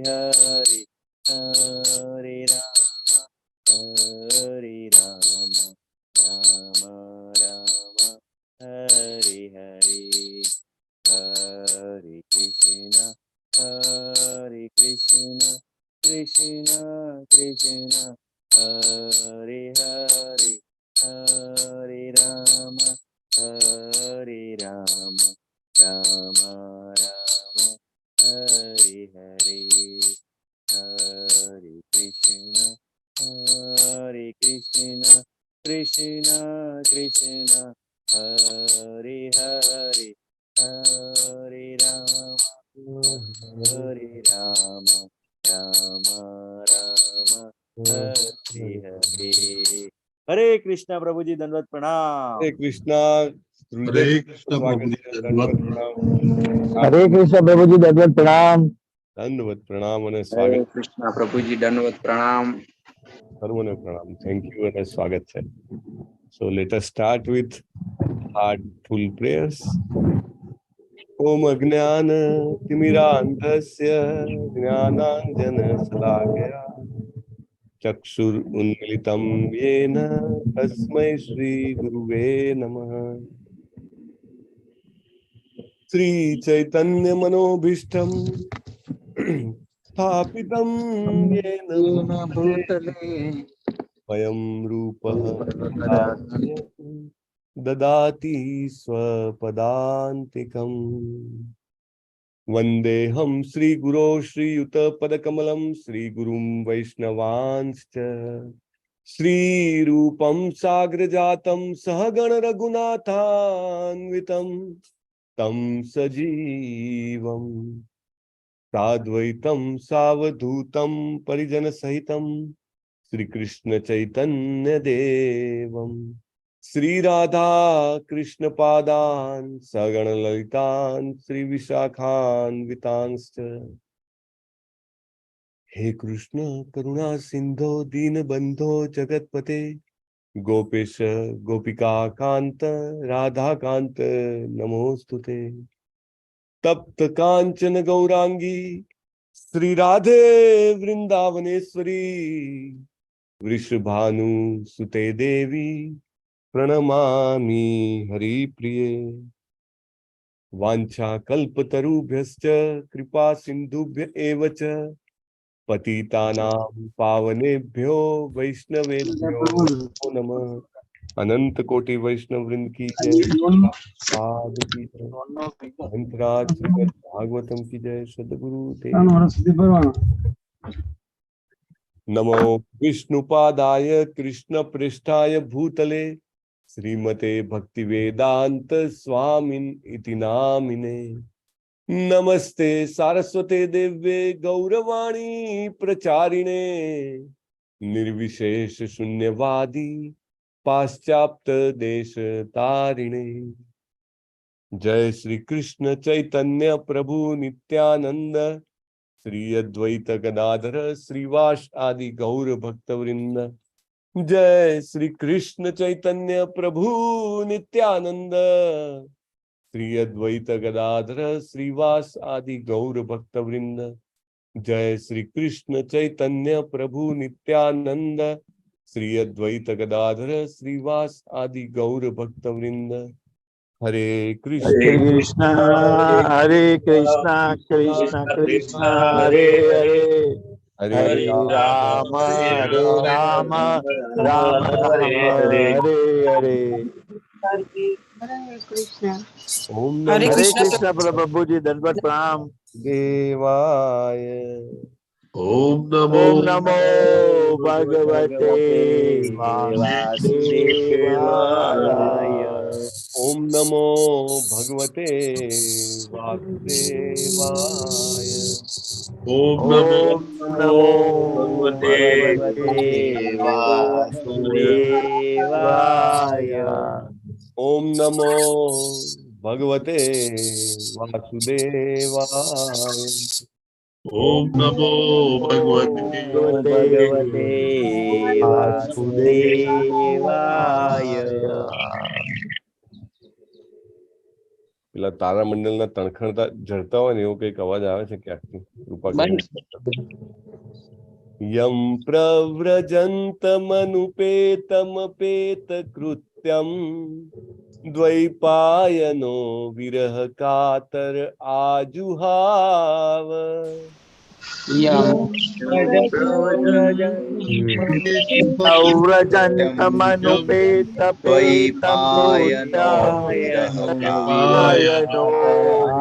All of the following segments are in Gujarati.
हरे हरे राम राम राम हरे हरे हरे कृष्णा कृष्णा कृष्णा हरे हरे हरे राम राम राम हरे हरे हरे कृष्णा कृष्णा कृष्णा हरे हरे हरे राम राम राम हरे हरे। हरे कृष्णा प्रभु जी, दंडवत प्रणाम। हरे कृष्णा। हरे कृष्णा प्रभु जी, दंडवत प्रणाम। हरे कृष्ण प्रभु जी, दंडवत प्रणाम। दंडवत प्रणाम અને हरे સ્વાગત। कृष्णा प्रभु जी, दंडवत प्रणाम। સર્વોને પ્રણામ। થેન્ક યુ અને સ્વાગત છે। So let us start with heartful prayers. ओम अज्ञान तिमिरान्धस्य ज्ञानाञ्जन शलाकया चक्षुरुन्मिलितं येन तस्मै श्री गुरुवे नमः। श्री चैतन्य मनोभीष्टं स्थापितं येन भूतले स्वयं रूपः ददाति स्वपदान्तिकम्। वन्देऽहं श्रीगुरो श्रीयुतपदकमलं श्रीगुरुं वैष्णवांश्च श्रीरूपं साग्रजातं सहगण रघुनाथान्वितं तं सजीवं साद्वैतं सावधूतं परिजनसहितं श्रीकृष्ण चैतन्य देवं श्री राधा कृष्ण पादान सगण ललितान श्री विशाखान्वितांश्च। हे कृष्ण करुणा सिंधो दीनबंधो जगतपते गोपेश गोपिका कांत राधा कांत नमोस्तुते। तप्त कांचन गौरांगी श्री राधे वृंदावनेश्वरी वृषभानु सुते देवी प्रणमामि हरिप्रिये। वाञ्छा कल्पतरुभ्यश्च कृपा सिन्धुभ्य एव च पतितानां पावनेभ्यो वैष्णवेभ्यो नमः। अनंत कोटि वैष्णव वृंद की जय, पाद की जय, अंतराज श्रीमद् भागवतम की जय, सद्गुरु देव। नमो विष्णुपादाय कृष्ण पृष्ठाय भूतले श्रीमते भक्ति वेदांत स्वामिन इति नामिने। नमस्ते सारस्वते देव्ये गौरवाणी प्रचारिणे निर्विशेष शून्यवादी पाश्चात्य देश तारिणे। जय श्री कृष्ण चैतन्य प्रभु नित्यानंद श्री अद्वैत गदाधर श्रीवास आदि गौर भक्तवृंद। जय श्री कृष्ण चैतन्य प्रभु नित्यानंद श्री अद्वैत गदाधर श्रीवास आदि गौर भक्तवृंद। जय श्री कृष्ण चैतन्य प्रभु नित्यानंद श्री अद्वैत गदाधर श्रीवास आदि गौर भक्तवृंद। हरे कृष्ण हरे कृष्णा कृष्ण कृष्ण हरे हरे हरे राम राम राम हरे हरे। ओम हरे नमो कृष्ण प्रभु जी, दंडवत प्रणाम। देवाय ओम नमो ओम नमो भगवते वासुदेवाय। ओम नमो भगवते वासुदेवाय। ओम नमो ओम नमो भगवते भगवते वासुदेवाय। ओम नमो भगवते वासुदेवाय। ओम नमो भगवते भगवते वासुदेवाय। પેલા તારામંડળના તણખણતા જળતા હોય ને એવો કઈક અવાજ આવે છે ક્યાંકથી, કૃપા કરીને. यं प्रव्रजन्तमनुपेतमपेतकृत्यं द्वैपायनो विरह कातर आजुहाव। द्वैपायनो द्वैपायनो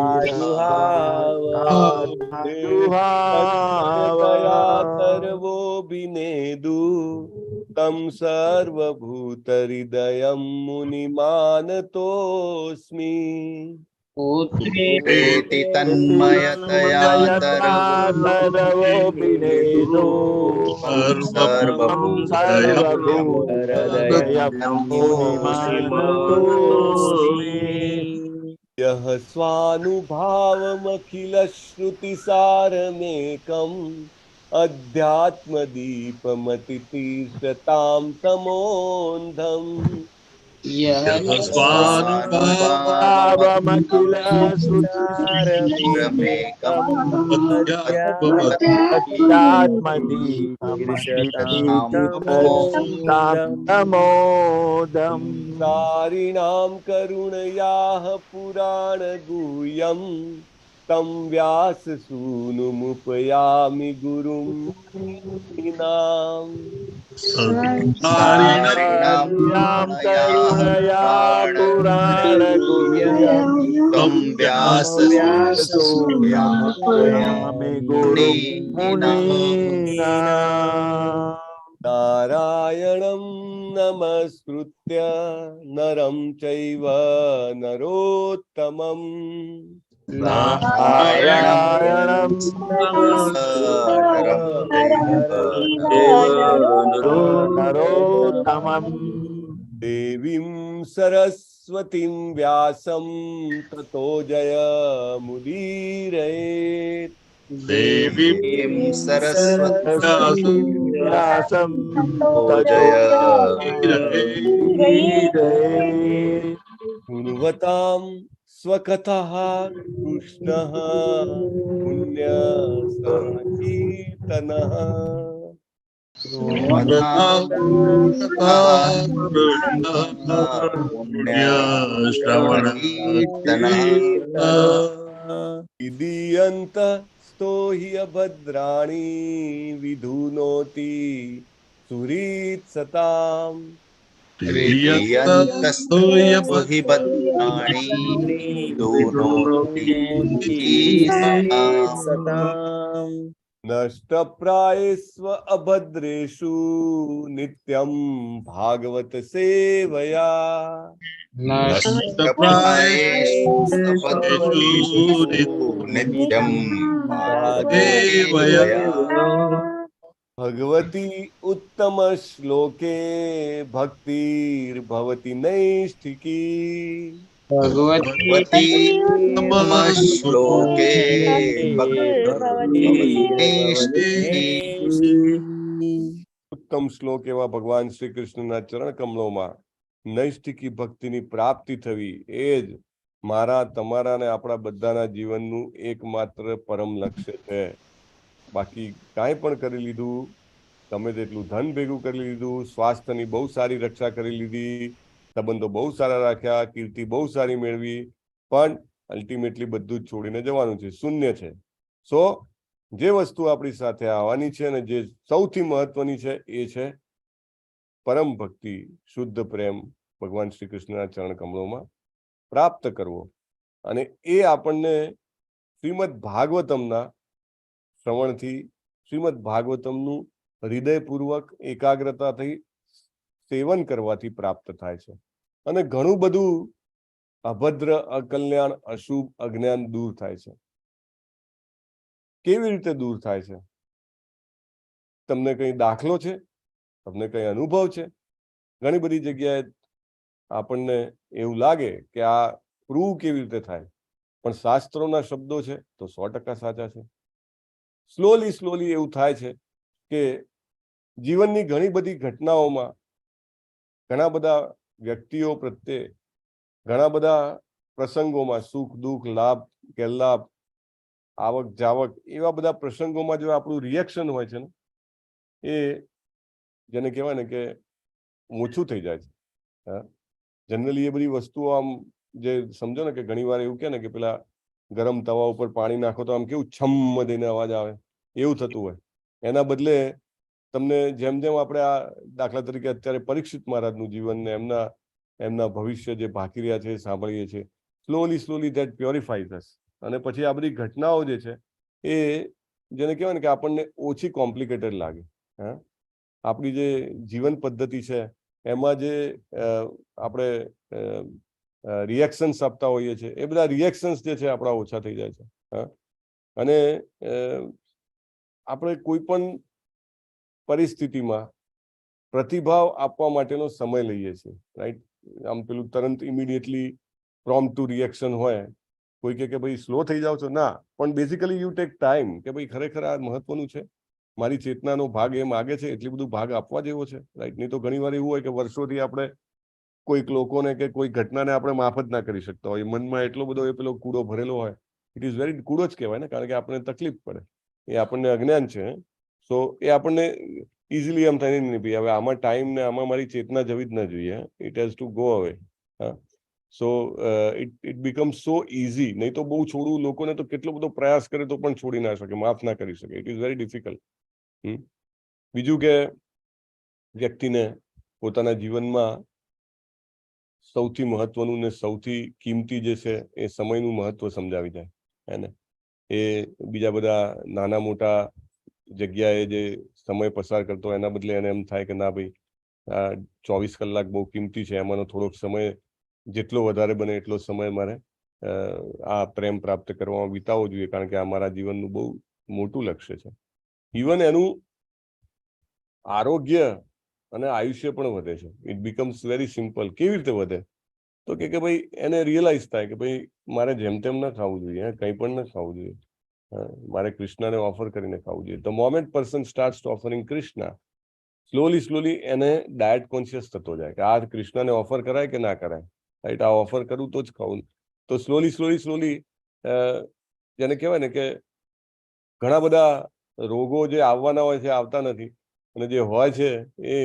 आजुहाव तन्मयतयातर्वो विनेदु तं सर्वभूतहृदयं मुनिमानतोऽस्मि। पुत्रेति तन्मयतया सर्वो विनेदो सर्वभूतहृदयं मुनिमानतोऽस्मि। यः स्वानुभावमखिलश्रुतिसारमेकम् अध्यात्मदीपमतितीर्षतां तमोऽन्धम्। स्वानुभावमखिल श्रुतिसारमेकम् अध्यात्मदीपमतीर्षतामोदम्। सारिणां करुणयाः पुराणगुह्यं तं व्याससूनुमुपयामि गुरुं मुनीनाम्। सारिणां करुणया पुराणगुह्यं त्वं व्याससूनुमुपयामि गुरुं मुनीनाम्। नारायणं नमस्कृत्य नरं चैव नरोत्तमम्। नारायणं नरोत्तमम्। देवीं सरस्वतीं व्यासं ततो जयमुदीरयेत्। देवीं सरस्वतीं व्यासं ततो जय जयमुदीरयेत्। शृण्वतां स्वकथः कृष्णः पुण्यसङ्कीर्तनः। श्रवण पुण्यश्रवणकीर्तनः विधीयन्तः स्तोहि अभद्राणि विधुनोति सुहृत्सताम्। हृदयन्तस्तु हि भद्राणि विदुनोति सताम्। नष्टप्रायेष्व अभद्रेषु नित्यं भागवत सेवया। नष्टप्रायेषु अभद्रेषु नित्यं भागवते सेवया। भगवती उत्तम श्लोके भक्तिर्भवति नैष्ठिकी। भगवती श्लोके भक्तिर्भवति नैष्ठिकी। ઉત્તમ શ્લોક એવા ભગવાન શ્રી કૃષ્ણના ચરણ કમલોમાં નૈષ્ઠિકી ભક્તિની પ્રાપ્તિ થવી એ જ મારા તમારા ને આપણા બધાના જીવનનું એકમાત્ર પરમ લક્ષ્ય છે. બાકી કાંઈ પણ કરી લીધું, તમે તેટલું ધન ભેગું કરી લીધું, સ્વાસ્થ્યની બહુ સારી રક્ષા કરી લીધી, સંબંધો બહુ સારા રાખ્યા, કીર્તિ બહુ સારી મેળવી, પણ અલ્ટિમેટલી બધું જ છોડીને જવાનું છે, શૂન્ય છે. સો જે વસ્તુ આપણી સાથે આવવાની છે અને જે સૌથી મહત્વની છે એ છે પરમ ભક્તિ, શુદ્ધ પ્રેમ ભગવાન શ્રી કૃષ્ણના ચરણ કમળોમાં પ્રાપ્ત કરવો. અને એ આપણને શ્રીમદ ભાગવતમના શ્રવણથી, શ્રીમદ ભાગવતમનું હૃદયપૂર્વક એકાગ્રતાથી સેવન કરવાથી પ્રાપ્ત થાય છે. અને ઘણું બધું અભદ્ર, અકલ્યાણ, અશુભ, અજ્ઞાન દૂર થાય છે. કેવી રીતે દૂર થાય છે? તમને કઈ દાખલો છે? તમને કઈ અનુભવ છે? ઘણી બધી જગ્યાએ આપણને એવું લાગે કે આ પ્રૂવ કેવી રીતે થાય, પણ શાસ્ત્રોના શબ્દો છે તો 100% સાચા છે. સ્લોલી એવું થાય છે કે જીવનની ઘણી બધી ઘટનાઓમાં, ઘણા બધા વ્યક્તિઓ પ્રત્યે, ઘણા બધા પ્રસંગોમાં સુખ દુઃખ, લાભ ગેરલાભ આવક જાવક એવા બધા પ્રસંગોમાં જો આપણું રિએક્શન હોય છે ને, એ જેને કહેવાય ને કે ઓછું થઈ જાય છે. હા, જનરલી એ બધી વસ્તુઓ આમ જે સમજો ને કે ઘણી વાર એવું કે ને કે પેલા ગરમ તવા ઉપર પાણી નાખો તો આમ કેવું છમ દઈને અવાજ આવે, એવું થતું હોય. એના બદલે તમને જેમ જેમ આપણે આ દાખલા તરીકે અત્યારે પરીક્ષિત મહારાજનું જીવન ને એમના ભવિષ્ય જે બાકી રહ્યા છે સાંભળીએ છીએ, સ્લોલી ધેટ પ્યોરિફાઈઝ અસ. અને પછી આ બધી ઘટનાઓ જે છે એ જેને કહેવાય ને કે આપણને ઓછી કોમ્પ્લિકેટેડ લાગે. હા, આપણી જે જીવન પદ્ધતિ છે એમાં જે આપણે રિએક્શન્સ આપતા હોઈએ છીએ, એ બધા રિએક્શન્સ જે છે આપણા ઓછા થઈ જાય છે. હા, અને આપણે કોઈ પણ પરિસ્થિતિમાં પ્રતિભાવ આપવા માટેનો સમય લઈએ છીએ, રાઈટ? આમ પેલું તરત ઇમિડિયેટલી પ્રોમ્પ્ટ ટુ રિએક્શન હોય. કોઈ કે ભાઈ સ્લો થઈ જાવ છો, ના, પણ બેઝિકલી યુ ટેક ટાઈમ કે ભાઈ ખરેખર આ મહત્વનું છે, મારી ચેતનાનો ભાગ એ માગે છે, એટલી બધું ભાગ આપવા જેવો છે, રાઈટ? નહીં તો ઘણી વાર એવું હોય કે વર્ષોથી આપણે કોઈક લોકોને કે કોઈ ઘટનાને આપણે માફ જ ના કરી શકતા હોય, મનમાં એટલો બધો એ પેલો કૂડો ભરેલો હોય. ઇટ ઇઝ વેરી કૂડો જ કહેવાય ને, કારણ કે આપણને તકલીફ પડે, એ આપણને અજ્ઞાન છે. સો એ આપણને ઇઝીલી એમ થાય નહીં ભાઈ હવે આમાં ટાઈમ ને આમાં મારી ચેતના જવી જ ના જોઈએ, it has two go away. હા, so it becomes so easy. નહીં તો બહુ છોડવું, લોકોને તો કેટલો બધો પ્રયાસ કરે તો પણ છોડી ના શકે, માફ ના કરી શકે. It is very difficult. બીજું કે વ્યક્તિને પોતાના જીવનમાં સૌથી મહત્વનું ને સૌથી કિંમતી જે છે એ સમયનું મહત્વ સમજાવી જાય. હે ને? એ બીજા બધા નાના મોટા જગ્યાએ જે સમય પસાર કરતો એના બદલે એને એમ થાય કે ના ભાઈ, 24 કલાક બહુ કિંમતી છે, એમાંનો થોડોક સમય જેટલો વધારે બને એટલો સમય મારે આ પ્રેમ પ્રાપ્ત કરવામાં વિતાવવો જોઈએ, કારણ કે આ મારા જીવનનું બહુ મોટું લક્ષ્ય છે. ઇવન એનું આરોગ્ય અને આયુષ્ય પણ વધે છે. It becomes very simple. કેવી રીતે વધે? તો કે ભાઈ એને રિયલાઇઝ થાય કે ભાઈ મારે જેમ તેમ ન ખાવું જોઈએ, કંઈ પણ ન ખાવું જોઈએ, મારે કૃષ્ણને ઓફર કરીને ખાવું જોઈએ. The moment person starts offering Krishna, slowly એને ડાયટ કોન્શિયસ થતો જાય કે આ કૃષ્ણને ઓફર કરાય કે ના કરાય, રાઈટ? આ ઓફર કરું તો જ ખાવું. તો સ્લોલી જેને કહેવાય ને કે ઘણા બધા રોગો જે આવવાના હોય છે આવતા નથી, અને જે હોય છે એ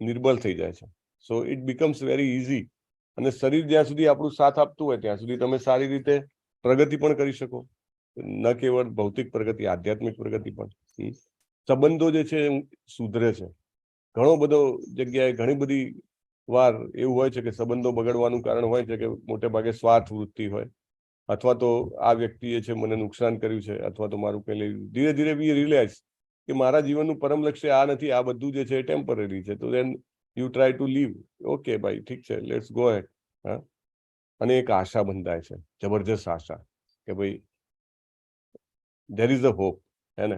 નિર્બળ થઈ જાય છે. સો ઇટ બીકમ્સ વેરી ઇઝી. અને શરીર જ્યાં સુધી આપણું સાથ આપતું હોય ત્યાં સુધી તમે સારી રીતે પ્રગતિ પણ કરી શકો. ન કેવળ ભૌતિક પ્રગતિ, આધ્યાત્મિક પ્રગતિ પણ. સંબંધો જે છે સુધરે છે. ઘણો બધો જગ્યાએ ઘણી બધી વાર એવું હોય છે કે સંબંધો બગડવાનું કારણ હોય છે કે મોટે ભાગે સ્વાર્થ વૃત્તિ હોય, અથવા તો આ વ્યક્તિએ છે મને નુકસાન કર્યું છે, અથવા તો મારું પેલી ધીરે ધીરે વી રિયલાઇઝ કે મારા જીવનનું પરમ લક્ષ્ય આ નથી, આ બધું જે છે એ ટેમ્પરરી છે. તો then you try to live. Okay ભાઈ, ઠીક છે, લેટ્સ ગો હેડ. હા, અને એક આશા બંધાય છે, જબરજસ્ત આશા, કે ભાઈ ધેર ઇઝ અ હોપ. હે ને?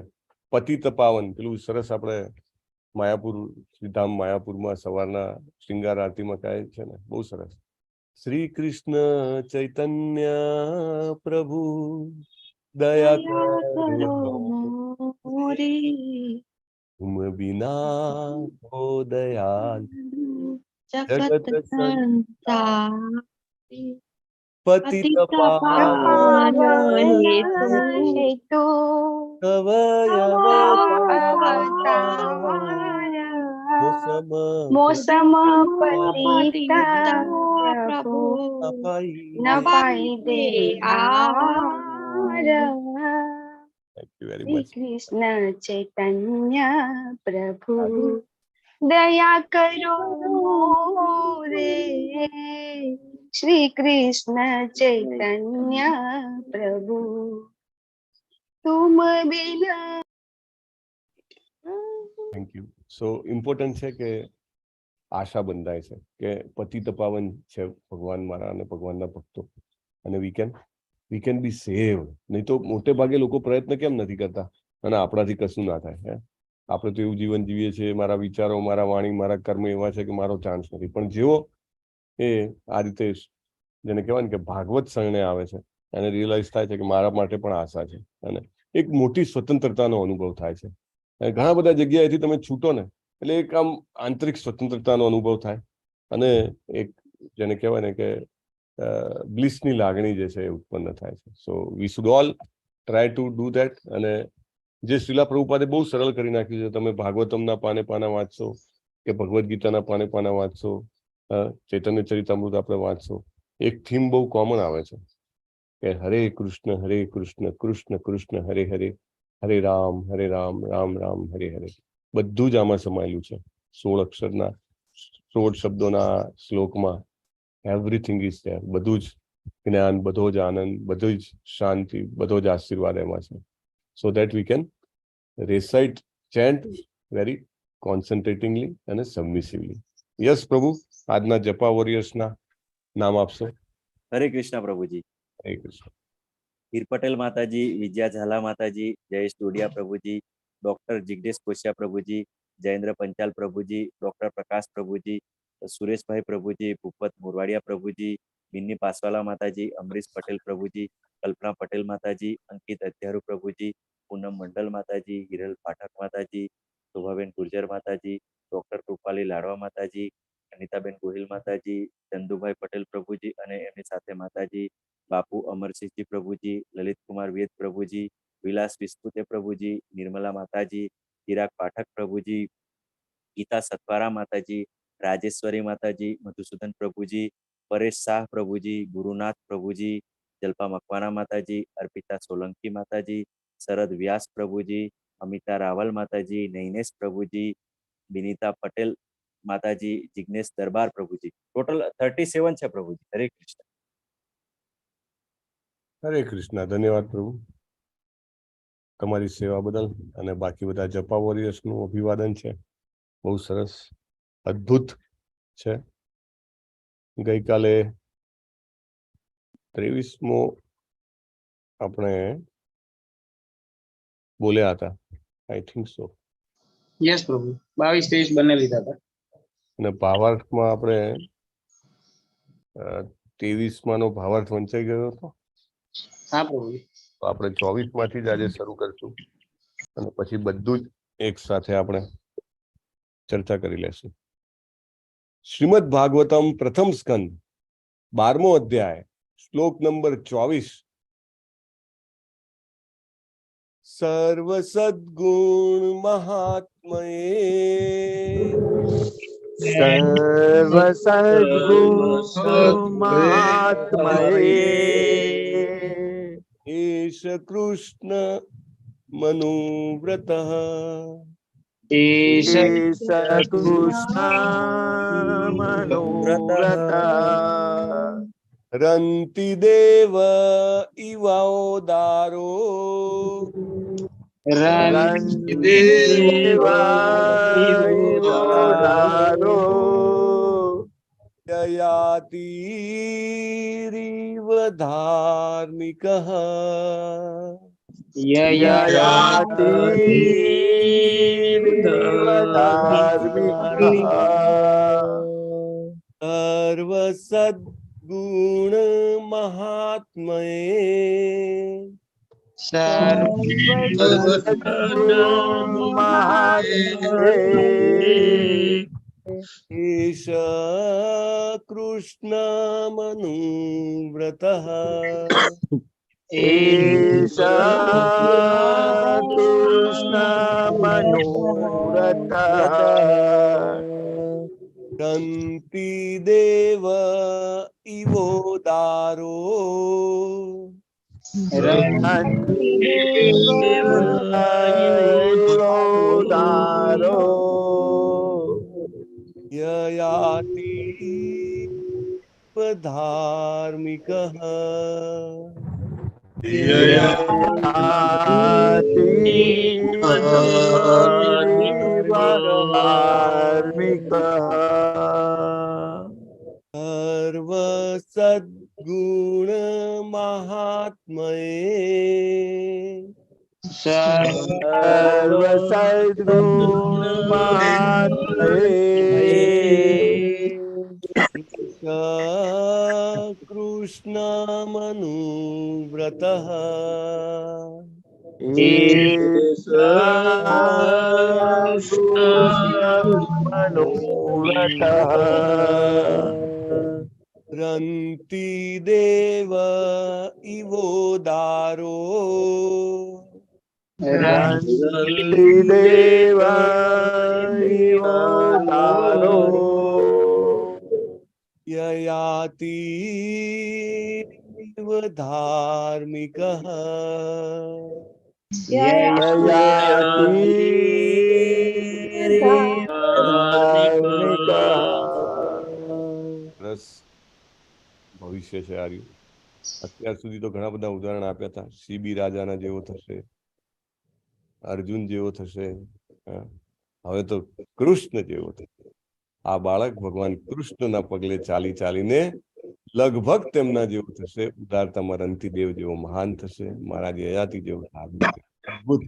પતિત પાવન, પેલું સરસ આપણે માયાપુર, શ્રીધામ માયાપુરમાં સવારના શૃંગાર આરતીમાં કહે છે ને, બહુ સરસ. શ્રી કૃષ્ણ ચૈતન્ય પ્રભુ દયા કરો तुम बिना हो दयाल जगत संसार पतित पावन हेतु तव मौसम पतिता प्रभु न पाई दे आहार। श्री कृष्ण चैतन्य प्रभु दया करो रे। श्री कृष्ण चैतन्य प्रभु तुम बिना। Thank you. सो इम्पोर्टન્ટ છે કે આશા બંધાય છે કે પતિત પાવન છે ભગવાન મારા અને ભગવાનના ભક્તો, અને વી કેન બી સેવ. નહીં તો મોટે ભાગે લોકો પ્રયત્ન કેમ નથી કરતા? અને આપણાથી કશું ના થાય. હે, આપણે તો એવું જીવન જીવીએ છીએ, મારા વિચારો, મારા વાણી, મારા કર્મ એવા છે કે મારો ચાન્સ નથી. પણ જેવો એ આ રીતે જેને કહેવાય ને કે ભાગવત શરણે આવે છે, એને રિયલાઇઝ થાય છે કે મારા માટે પણ આશા છે, અને એક મોટી સ્વતંત્રતાનો અનુભવ થાય છે. ઘણા બધા જગ્યાએથી તમે છૂટો ને એટલે એક આમ આંતરિક સ્વતંત્રતાનો અનુભવ થાય, અને એક જેને કહેવાય ને કે બ્લિસની લાગણી જે છે એ ઉત્પન્ન થાય છે. So we should all try to do that. અને જે શ્રીલા પ્રભુપાદે બહુ સરળ કરી નાખ્યું છે, તમે ભાગવતમના પાને પાના વાંચશો કે ભગવદ્ ગીતાના પાને પાના વાંચશો, ચૈતન્ય ચરિતામૃત આપણે વાંચશો, એક થીમ બહુ કોમન આવે છે કે હરે કૃષ્ણ કૃષ્ણ કૃષ્ણ હરે હરે, હરે રામ રામ રામ હરે હરે. બધું જ આમાં સમાયેલું છે. 16 અક્ષરના 16 શબ્દોના શ્લોકમાં એવરીથિંગ ઇઝ ધેર. બધું જ જ્ઞાન, બધો જ આનંદ, બધું જ શાંતિ, બધો જ આશીર્વાદ એમાં છે. So that we can recite, chant very concentratingly and submissively. Yes પ્રભુ, આજના જપા વોરિયર્સના નામ આપશો. હરે કૃષ્ણ પ્રભુજી. હરે કૃષ્ણ. હીર પટેલ માતાજી, વિજયા ઝાલા માતાજી, જયેશ ડોડિયા પ્રભુજી, ડોક્ટર જિગ્નેશ કોશિયા પ્રભુજી, જયેન્દ્ર પંચાલ પ્રભુજી, ડોક્ટર પ્રકાશ પ્રભુજી, સુરેશભાઈ પ્રભુજી, ભૂપત મોરવાડિયા પ્રભુજી, બિન્ની પાસવાલા માતાજી, અમરીશ પટેલ પ્રભુજી, કલ્પના પટેલ માતાજી, અંકિત અધ્યારુ પ્રભુજી, પૂનમ મંડલ માતાજી, હિરલ પાઠક માતાજી, શોભાબેન ગુર્જર માતાજી, ડોક્ટર કૃપાલી લાડવા માતાજી, અનિતાબેન ગોહિલ માતાજી, ચંદુભાઈ પટેલ પ્રભુજી અને એમની સાથે માતાજી, બાપુ અમરસિંહજી પ્રભુજી, લલિત કુમાર વેદ પ્રભુજી, વિલાસ વિસ્તુતે પ્રભુજી, નિર્મલા માતાજી, ચિરાગ પાઠક પ્રભુજી, ગીતા સતવારા માતાજી, રાજેશ્વરી માતાજી, મધુસૂદન પ્રભુજી, પરેશ શાહ પ્રભુજી, ગુરુનાથ પ્રભુજી, જલ્પા મકવાના માતાજી, અર્પિતા સોલંકી માતાજી, શરદ વ્યાસ પ્રભુજી, અમિતા રાવલ માતાજી, નૈનેશ પ્રભુજી, બિનિતા પટેલ માતાજી, જિગ્નેશ દરબાર પ્રભુજી. ટોટલ 37 છે પ્રભુજી. હરે કૃષ્ણ. હરે કૃષ્ણ. ધન્યવાદ પ્રભુ તમારી સેવા બદલ. અને બાકી બધા જપા વોરિયર્સનું અભિવાદન છે. બહુ સરસ, અદ્ભુત છે. ગઈકાલે 23મો આપણે બોલ્યા હતા, આઈ થિંક સો. યસ પ્રભુ, 22-23 બંને લીધા હતા. અને ભાવાર્થમાં આપણે 23માનો ભાવાર્થ વંચાઈ ગયો હતો. હા પ્રભુ. તો આપણે 24માંથી જ આજે શરૂ કરશું અને પછી બધું જ એક સાથે આપણે ચર્ચા કરી લેશું. શ્રીમદ ભાગવતમ પ્રથમ સ્કંદ 12મો અધ્યાય શ્લોક નંબર 24. સર્વ સદ્ગુણ મહાત્મયે સર્વ સદ્ગુણ મહાત્મયે એષ કૃષ્ણ મનુવ્રતઃ એષ કૃષ્ણ મનોવ્રતઃ રંતિ દેવ ઇવોદારો રંતિ દેવાયો યયાતિરીવ ધાર્મિકઃ યયાતિરીવ સર્વ સદ્ગુણ મહાત્મયે એષ કૃષ્ણ મનુવ્રતઃ એષ કૃષ્ણ મનોવ્રતઃ રંતિ દેવ ઇવોદારો રંતિદેવાયો યયાતિ ધાર્મિકઃ સર્વ સદ્ગુણ મહાત્મયે સર્વ સદ્ગુણ મહાત્મયે કૃષ્ણ મનુવ્રતઃ એષ કૃષ્ણ મનોવ્રતઃ રંતિ દેવ ઇવોદારો તારો ययातीव धार्मिकः રસ ભવિષ્ય છે આર્યું. અત્યાર સુધી તો ઘણા બધા ઉદાહરણ આપ્યા હતા. સીબી રાજાના જેવો થશે, અર્જુન જેવો થશે, હવે તો કૃષ્ણ જેવો થશે. આ બાળક ભગવાન કૃષ્ણના પગલે ચાલી ચાલીને લગભગ તેમના જેવો થશે. ઉદારતામાં રંતિદેવ જેવો મહાન થશે. મહારાજ યયાતિ જેવો ધાર્મિક. અદભુત.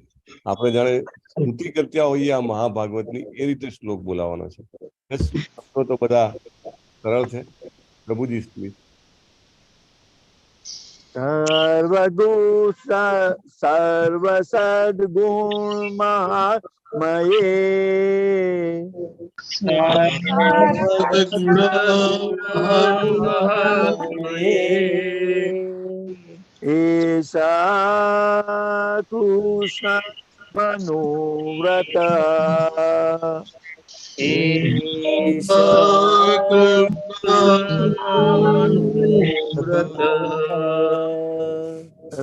આપણે જાણે સ્તુતિ કરતા હોઈએ આ મહાભાગવતની એ રીતે શ્લોક બોલાવવાનો છે. બસ તો બધા સરળ છે. પ્રભુજી પ્લીઝ. સર્વ સદગુણ મહાત્મયે એષા કૃષ્ણ મનોવ્રત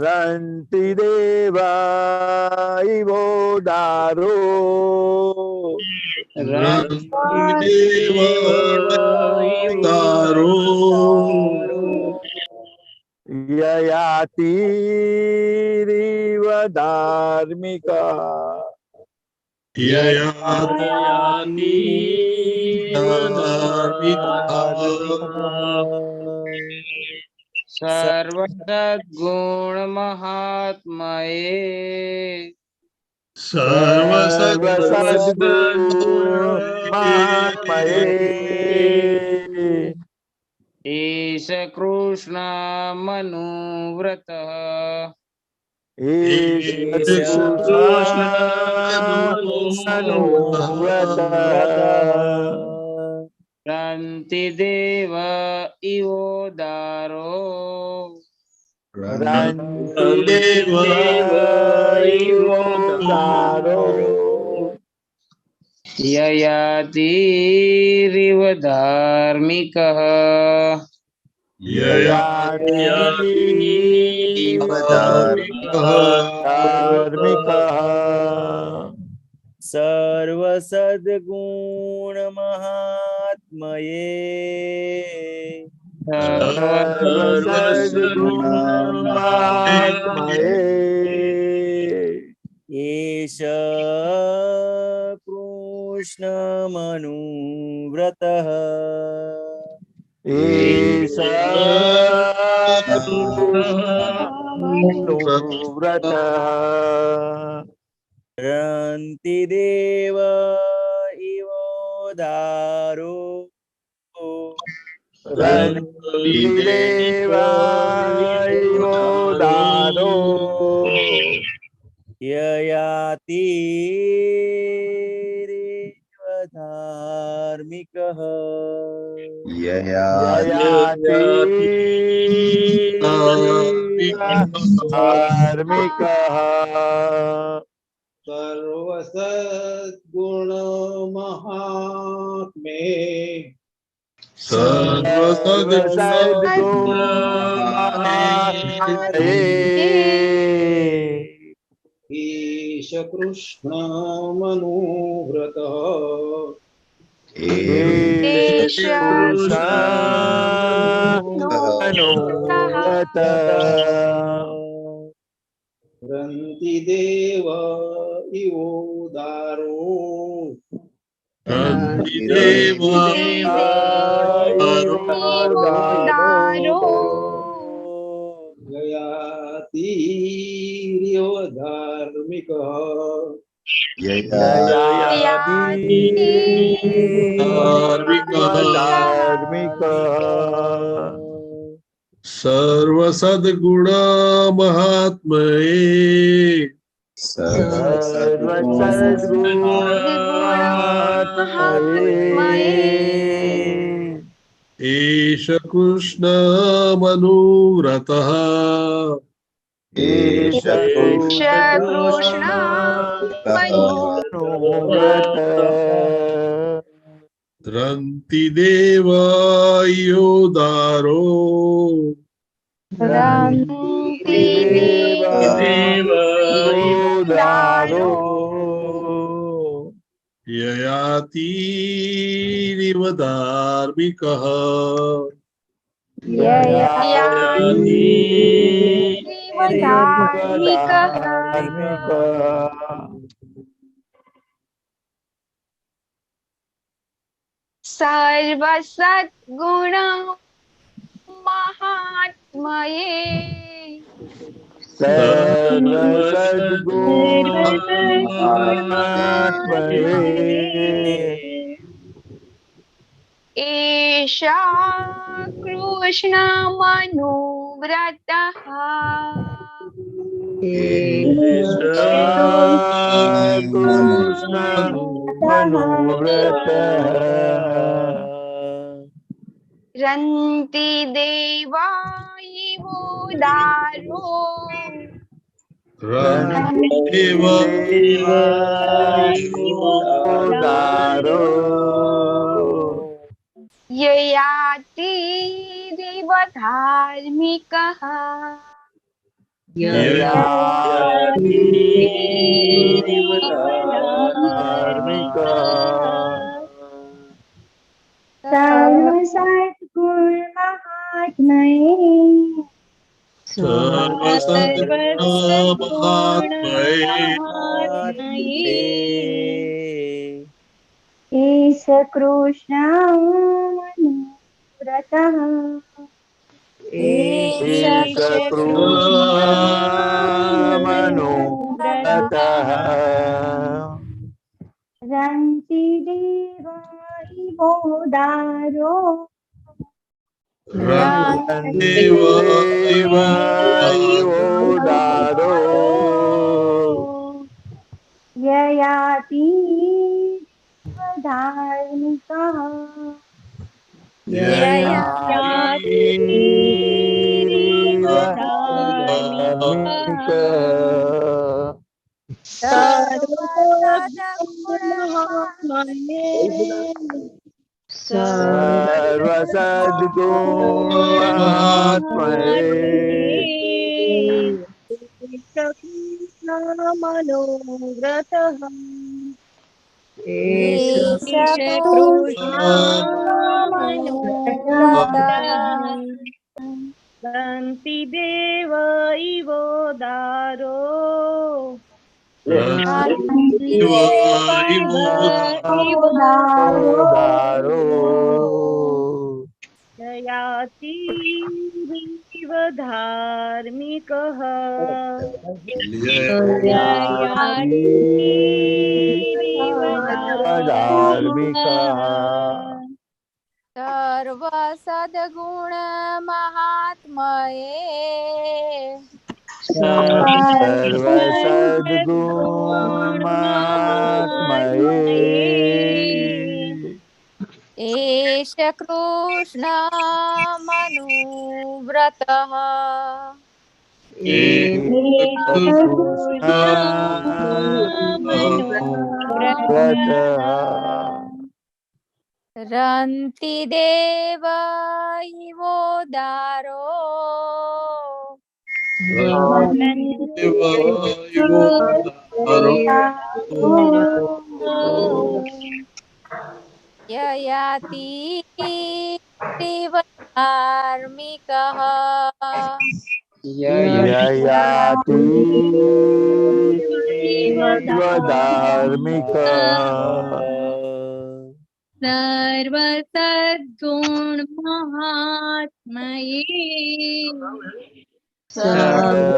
રંતિ દેવા ઇવો દારો યયાતિરિવ ધાર્મિકા સર્વસદ્ગુણ મહાત્મયે સર્વ સદગુણ મહાત્મયે એષ કૃષ્ણ મનુવ્રત રંતિ દેવ ઇવોદારો યયાતિરિવ ધાર્મિકઃ સર્વ સદગુણ મહાત્મયે એષ કૃષ્ણ મનુવ્રત રંતિ દેવ ઇવો દારો યયાતિરિવ ધાર્મિકઃ સર્વસદ્ગુણ મહાત્મે ઈશ કૃષ્ણ મનુવ્રત રંતિ દેવ ઇવોદારો યયાતિરિવ ધાર્મિકઃ સર્વ સદગુણ મહાત્મયે એષ કૃષ્ણ મનુવ્રતઃ एष कृष्ण मनोव्रत रन्ति देवायोदारो रन्ति देवोदारो ययातिरिव धार्मिकः धार्मिकः सर्वसद्गुण महात्मये सर्वसद्गुणात्मये एषा कृष्णमनुव्रतः कृष्णमनोव्रतः रन्ति देवायुदारो देवायुदारो ययातिरिव धार्मिकः एष कृष्णमनोव्रतः रन्ति देवायुदारो देवायुदारो ययाति धार्मिकः सर्वसद्गुणात्मये मनोव्रतः रन्ति देव इवोदारो दारो ययातिरिव धार्मिकः धार्मिकः सर्वसद्गुण महात्मये सर्वसद्गुणात्मये एष कृष्णमनुव्रतः रन्ति देवायुदारो ययाति धार्मिकः ययाति धार्मिक सर्वसद्गुण महात्मये सर्वसद्गुणात्मये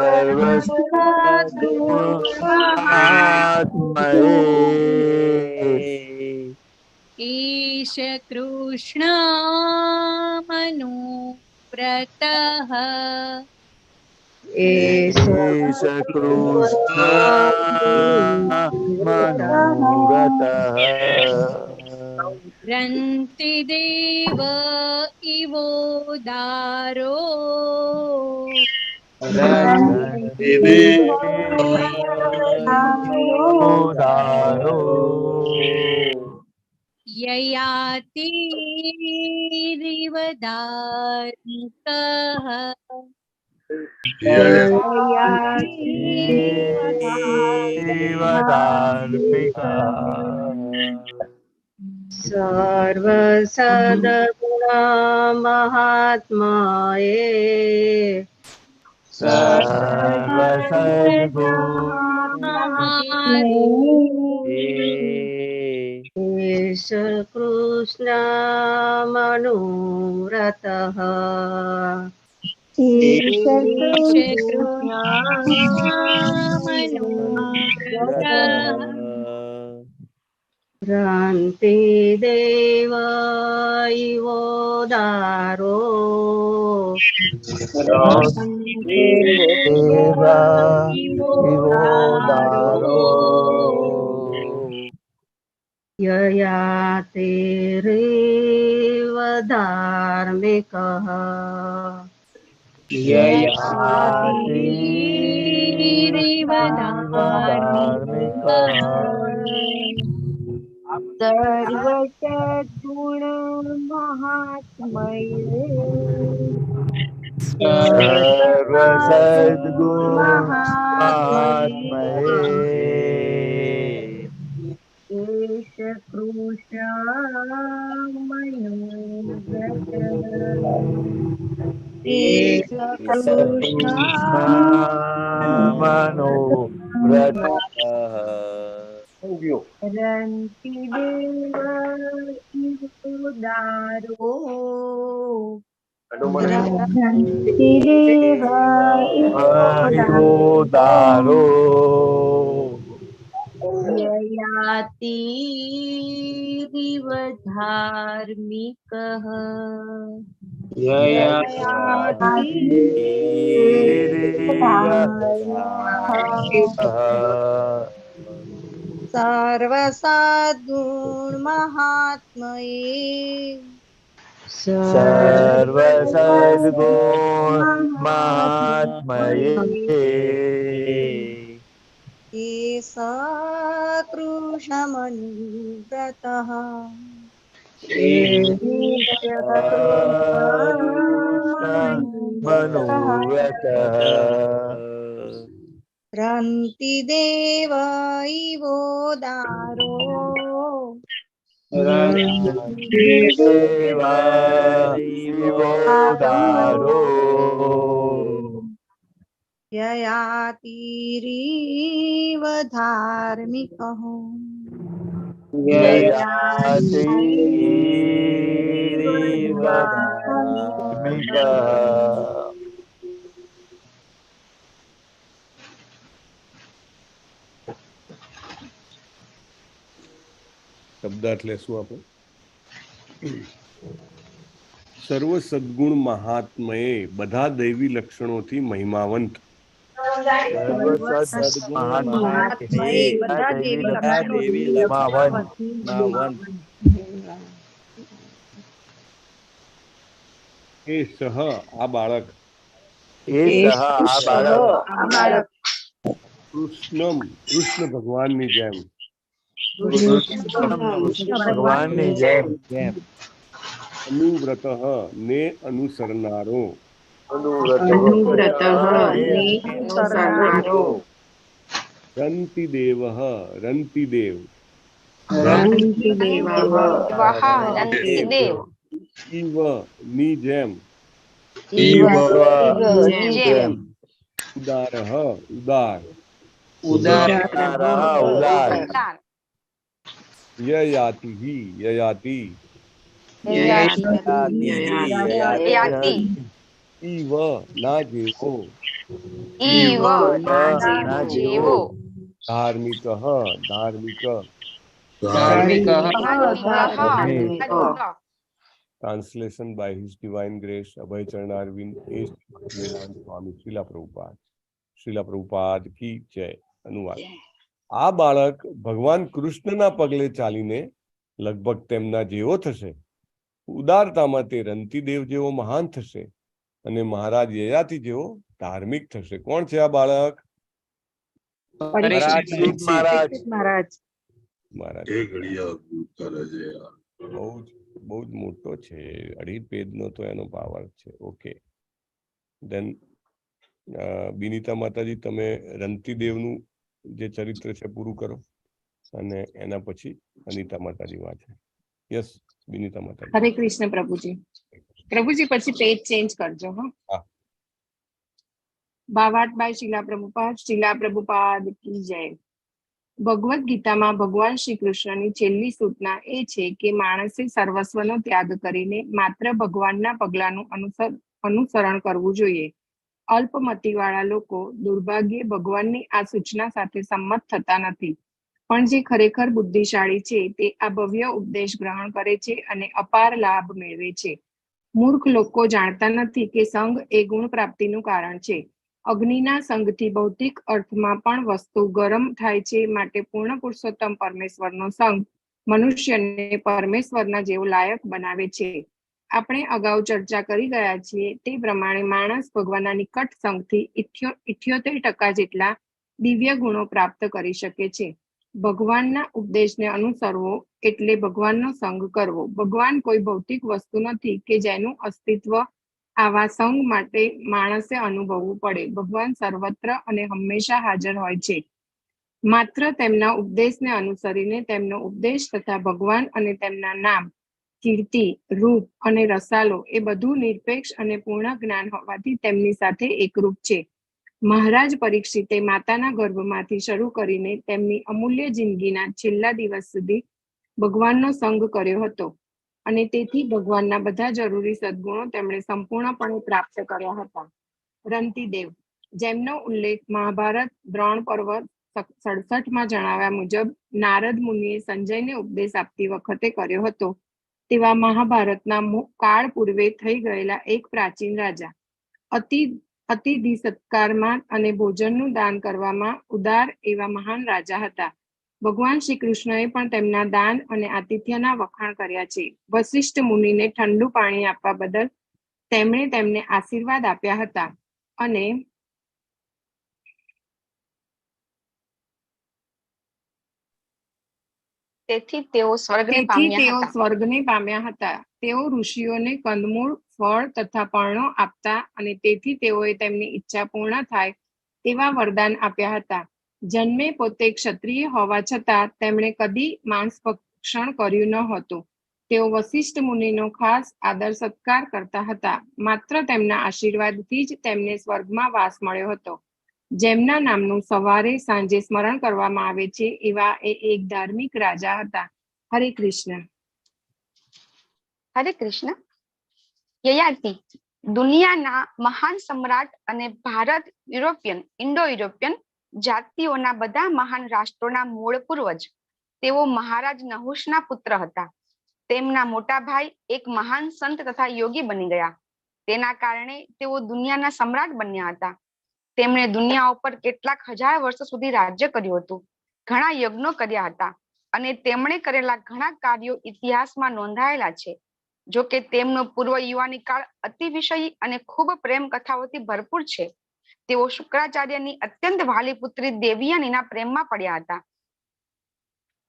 ईश कृष्ण मनुव्रतः एष कृष्ण मनोरथः रन्ति देव इवोदारो ઉદારો યયાતિરિવધાર્મિકઃ સર્વસદગુણમહાત્માએ એષ કૃષ્ણ મનોરથઃ ભ્રાંતિ દેવ ઇવોદારો યયાતિરેવ ધાર્મિકઃ સર્વસદ્ગુણ મહાત્મયે એષ કૃષ્ણ મનોવ્રત રંતિ દેવ ઉદારો ઉદારો યયાતિરિવ ધાર્મિકઃ સર્વસદ્ગુણ મહાત્મયે સર્વસદ્ગુણ મહાત્મયે એષ કૃષ્ણમનુવ્રતઃ મનુવ્રત રંતિ દેવ ઇવોદારો દેવાદિવોદારો યયાતિરિવ ધાર્મિકઃ શબ્દાર્થ લેશું આપણે. સર્વ સદ્ગુણ મહાત્મયે બધા દૈવી લક્ષણોથી મહિમાવંત. એ સહ આ બાળક કૃષ્ણ ભગવાનની જેમ ભગવાનની જેમ અનુવ્રત ને અનુસરનારો રંતિદેવ રંતિદેવ ઇવ ની જેમ ઉદાર ઉદાર યયાતિ ઇવ ના જેવો ધાર્મિક translation by his divine grace Abhay Charanaravinda Swami Srila Prabhupada કી જય. અનુવાદ. આ બાળક ભગવાન કૃષ્ણના પગલે ચાલીને લગભગ તેમના જેવો થશે. ઉદારતામાં તે રંતિદેવ જેવો મહાન થશે અને મહારાજ યયાતિ જેવો ધાર્મિક થશે. કોણ છે આ બાળક? પરીક્ષિત મહારાજ. મહારાજ મહારાજ એ ઘડિયા કરે છે યાર. બહુ જ મોટો છે, 2.5 પેજનો તો એનો પાવર છે. ઓકે, દેન બિનિતા માતાજી તમે રંતીદેવનું જે ચરિત્ર છે પૂરું કરો અને એના પછી અનિતા માતાજી વાંચે. યસ બિનિતા માતાજી. હરે કૃષ્ણ પ્રભુજી. પ્રભુજી પછી પેજ ચેન્જ કરજો. હા. ભાવાર્થ બાય શીલા પ્રભુપાદ કી જય. ભગવદ્ ગીતામાં ભગવાન શ્રી કૃષ્ણની છેલ્લી સૂચના એ છે કે માણસે સર્વસ્વનો ત્યાગ કરીને માત્ર ભગવાનના પગલાંનું અનુસરણ કરવું જોઈએ. અલ્પમતિવાળા લોકો દુર્ભાગ્યે ભગવાનની આ સૂચના સાથે સંમત થતા નથી, પણ જે ખરેખર બુદ્ધિશાળી છે તે આ ભવ્ય ઉપદેશ ગ્રહણ કરે છે અને અપાર લાભ મેળવે છે. મૂર્ખ લોકો જાણતા નથી કે સંગ એ ગુણ પ્રાપ્તિનું કારણ છે. અગ્નિના સંગથી ભૌતિક અર્થમાં પણ વસ્તુ ગરમ થાય છે, માટે પૂર્ણ પુરુષોત્તમ પરમેશ્વરનો સંગ મનુષ્યને પરમેશ્વરના જેવો લાયક બનાવે છે. આપણે અગાઉ ચર્ચા કરી ગયા છીએ તે પ્રમાણે માણસ ભગવાનના નિકટ સંગથી 78% જેટલા દિવ્ય ગુણો પ્રાપ્ત કરી શકે છે. ભગવાનના ઉપદેશને અનુસરવો એટલે ભગવાનનો સંગ કરવો. ભગવાન કોઈ ભૌતિક વસ્તુ નથી કે જેનું અસ્તિત્વ આવા સંગ માટે માણસે અનુભવવું પડે. ભગવાન સર્વત્ર અને હંમેશા હાજર હોય છે. માત્ર તેમના ઉપદેશને અનુસરીને તેમનો ઉપદેશ તથા ભગવાન અને તેમના નામ, કીર્તિ, રૂપ અને રસાલો એ બધું નિરપેક્ષ અને પૂર્ણ જ્ઞાન હોવાથી તેમની સાથે એકરૂપ છે. મહારાજ પરીક્ષિતે માતાના ગર્ભમાંથી શરૂ કરીને તેમની અમૂલ્ય જિંદગીના છેલ્લા દિવસ સુધી ભગવાનનો સંગ કર્યો હતો અને તેથી ભગવાનના બધા જરૂરી સદગુણો તેમણે સંપૂર્ણપણે પ્રાપ્ત કર્યા હતા. રંતીદેવ, જેમનો ઉલ્લેખ મહાભારત દ્રોણ પર્વ 67માં જણાવ્યા મુજબ નારદ મુનિએ સંજયને ઉપદેશ આપતી વખતે કર્યો હતો, તેવા મહાભારતના કાળ પૂર્વે થઈ ગયેલા એક પ્રાચીન રાજા, અતિથિ સત્કારમાં અને ભોજનનું દાન કરવામાં ઉદાર એવા મહાન રાજા હતા. ભગવાન શ્રી કૃષ્ણએ પણ તેમના દાન અને આતિથ્યના વખાણ કર્યા છે. વશિષ્ઠ મુનિને ઠંડુ પાણી આપવા બદલ તેમણે તેમને આશીર્વાદ આપ્યા હતા અને તેથી તેઓ સ્વર્ગને પામ્યા હતા. તેઓ ઋષિઓને કંદમૂળ, ફળ તથા પર્ણો આપતા અને તેથી તેઓએ તેમની ઈચ્છા પૂર્ણ થાય તેવા વરદાન આપ્યા હતા. જન્મે પોતે ક્ષત્રિય હોવા છતાં તેમણે કદી માંસ ભક્ષણ કર્યું ન હતું. તેઓ વશિષ્ઠ મુનિનો ખાસ આદર સત્કાર કરતા હતા. માત્ર તેમના આશીર્વાદથી જ તેમને સ્વર્ગમાં વાસ મળ્યો હતો. જેમના નામનું સવારે સાંજે સ્મરણ કરવામાં આવે છે એવા એ એક ધાર્મિક રાજા હતા. હરે કૃષ્ણ. હરે કૃષ્ણ. યયાતિ દુનિયાના મહાન સમ્રાટ અને ભારત ઇન્ડો યુરોપિયન જાતિઓના બધા મહાન રાષ્ટ્રોના મૂળ પૂર્વજ. તેઓ મહારાજ નહુષના પુત્ર હતા. તેમના મોટા ભાઈ એક મહાન સંત તથા યોગી બની ગયા. તેના કારણે તેઓ દુનિયાના સમ્રાટ બન્યા હતા. તેમણે દુનિયા ઉપર કેટલાક હજાર વર્ષો સુધી રાજ્ય કર્યું હતું. ઘણા યજ્ઞો કર્યા હતા અને તેમણે કરેલા ઘણા કાર્યો ઇતિહાસમાં નોંધાયેલા છે. જો કે તેમનો પૂર્વ યુવાની કાળ અતિવિષયી અને ખૂબ પ્રેમ કથાઓથી ભરપૂર છે. તેઓ શુક્રાચાર્યની અત્યંત વાલી પુત્રી દેવયાનીના પ્રેમમાં પડ્યા હતા.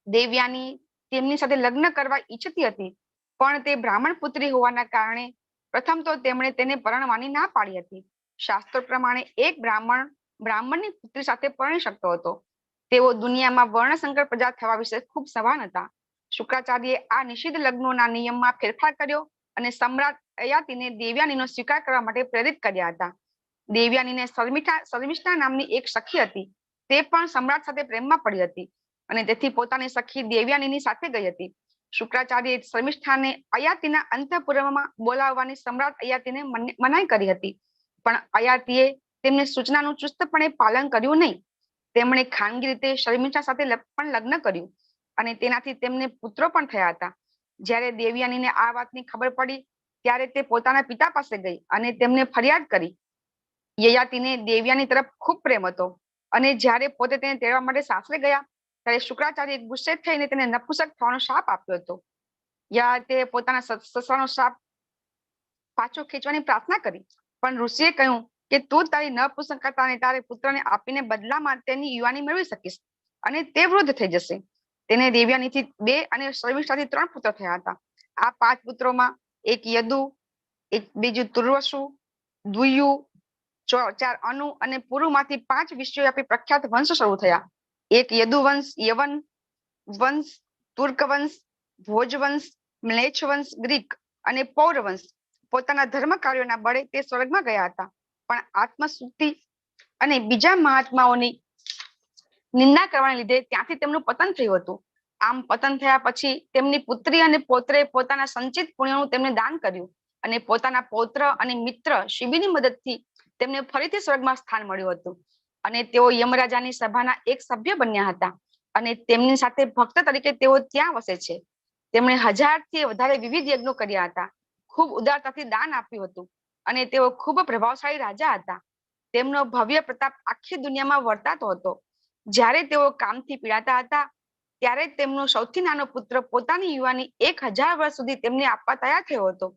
દેવયાની તેમની સાથે લગ્ન કરવા ઈચ્છતી હતી, પણ તે બ્રાહ્મણ પુત્રી હોવાના કારણે પ્રથમ તો તેમણે તેને પરણવાની ના પાડી હતી. શાસ્ત્રો પ્રમાણે એક બ્રાહ્મણની પુત્રી સાથે પરણી શકતો હતો. તેઓ દુનિયામાં વર્ણસંકર પ્રજા થવા વિશે ખૂબ સભાન હતા. શુક્રાચાર્યએ આ નિષિદ્ધ લગ્નોના નિયમમાં ફેરફાર કર્યો અને સમ્રાટ અયાતિને દેવયાનીનો સ્વીકાર કરવા માટે પ્રેરિત કર્યા હતા. દેવયાનીને શર્મિષ્ઠા નામની એક સખી હતી. તે પણ સમ્રાટ સાથે પ્રેમમાં પડી હતી અને તેથી પોતાની સખી દેવયાનીની સાથે ગઈ હતી. શુક્રાચાર્યએ શર્મિષ્ઠાને અયાતિના અંતઃપુરમાં બોલાવવાની સમ્રાટ અયાતિને મનાઈ કરી હતી, પણ અયાતિએ તેમની સૂચનાનું ચુસ્તપણે પાલન કર્યું નહીં. તેમણે ખાનગી રીતે શર્મિષ્ઠા સાથે પણ લગ્ન કર્યું અને તેનાથી તેમને પુત્રો પણ થયા હતા. જ્યારે દેવયાનીને આ વાતની ખબર પડી ત્યારે તે પોતાના પિતા પાસે ગઈ અને તેમને ફરિયાદ કરી. યયાતિને દેવયાની તરફ ખૂબ પ્રેમ હતો અને જ્યારે પોતે તેને તેડવા માટે સાસરે ગયા ત્યારે શુક્રાચાર્ય ગુસ્સે થઈને તેને નપુંસક થવાનો શાપ આપ્યો હતો. યયાતિએ પોતાના સસરાનો શાપ પાછો ખેંચવાની પ્રાર્થના કરી, પણ ઋષિએ કહ્યું કે તું તારી નપુંસકતા અને તારે પુત્રને આપીને બદલામાં તેની યુવાની મેળવી શકીશ અને તે વૃદ્ધ થઈ જશે. તેને દેવ્યાનીથી 2 અને શર્મિષ્ઠાથી 3 પુત્ર થયા હતા. આ 5 પુત્રોમાં એક યદુ, એક બીજું તુર્વસુ, દ્વિયુ, 4 અનુ અને પુરુમાંથી 5 વિશ્વવ્યાપી પ્રખ્યાત વંશ શરૂ થયા. એક યદુવંશ, યવન વંશ, તુર્ક વંશ, ભોજ વંશ, મ્લેચ્છ વંશ, ગ્રીક અને પૌર વંશ પોતાના ધર્મ કાર્યોના બળે તે સ્વર્ગમાં ગયા હતા, પણ આત્મસ્તુતિ અને બીજા મહાત્માઓની નિંદા કરવાને લીધે ત્યાંથી તેમનું પતન થયું હતું. આમ પતન થયા પછી તેમની પુત્રી અને પૌત્રે પોતાના સંચિત પુણ્યનું તેમને દાન કર્યું અને પોતાના પૌત્ર અને મિત્ર શિબીની મદદથી તેમને ફરીથી સ્વર્ગમાં સ્થાન મળ્યું હતું અને તેઓ યમરાજાની સભાના એક સભ્ય બન્યા હતા અને તેમની સાથે ભક્ત તરીકે તેઓ ત્યાં વસે છે. તેમણે 1000થી વધારે વિવિધ યજ્ઞો કર્યા હતા, ખૂબ ઉદારતાથી દાન આપ્યું હતું અને તેઓ ખૂબ પ્રભાવશાળી રાજા હતા. તેમનો ભવ્ય પ્રતાપ આખી દુનિયામાં વર્તાતો હતો. જ્યારે તેઓ કામથી પીડાતા હતા ત્યારે તેમનો સૌથી નાનો પુત્ર પોતાની યુવાની 1000 વર્ષ સુધી તેમને આપવા તૈયાર થયો હતો.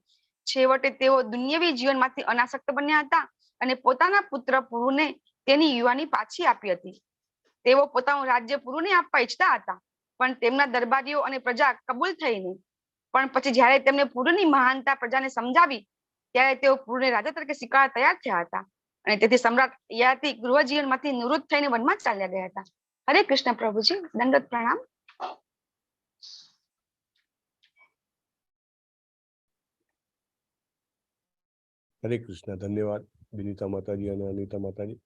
છેવટે તેઓ દુન્યવી જીવનમાંથી અનાસક્ત બન્યા હતા અને પોતાના પુત્ર પુરુને તેની યુવાની પાછી આપી હતી. તેઓ પોતાનું રાજ્ય પુરુને આપવા ઈચ્છતા હતા, પણ તેમના દરબારીઓ અને પ્રજા કબૂલ થઈ નહીં. પણ પછી જ્યારે તેમને પુરુની મહાનતા પ્રજાને સમજાવી ત્યારે તેઓ પુરુને રાજા તરીકે સ્વીકારવા તૈયાર થયા હતા અને તેથી સમ્રાટ યયાતિ ગૃહ જીવનમાંથી નિવૃત્ત થઈને વનમાં ચાલ્યા ગયા હતા. હરે કૃષ્ણ પ્રભુજી, દંડવત પ્રણામ. હરે કૃષ્ણ. ધન્યવાદ વિનીતા માતાજી અને અનિતા માતાજી.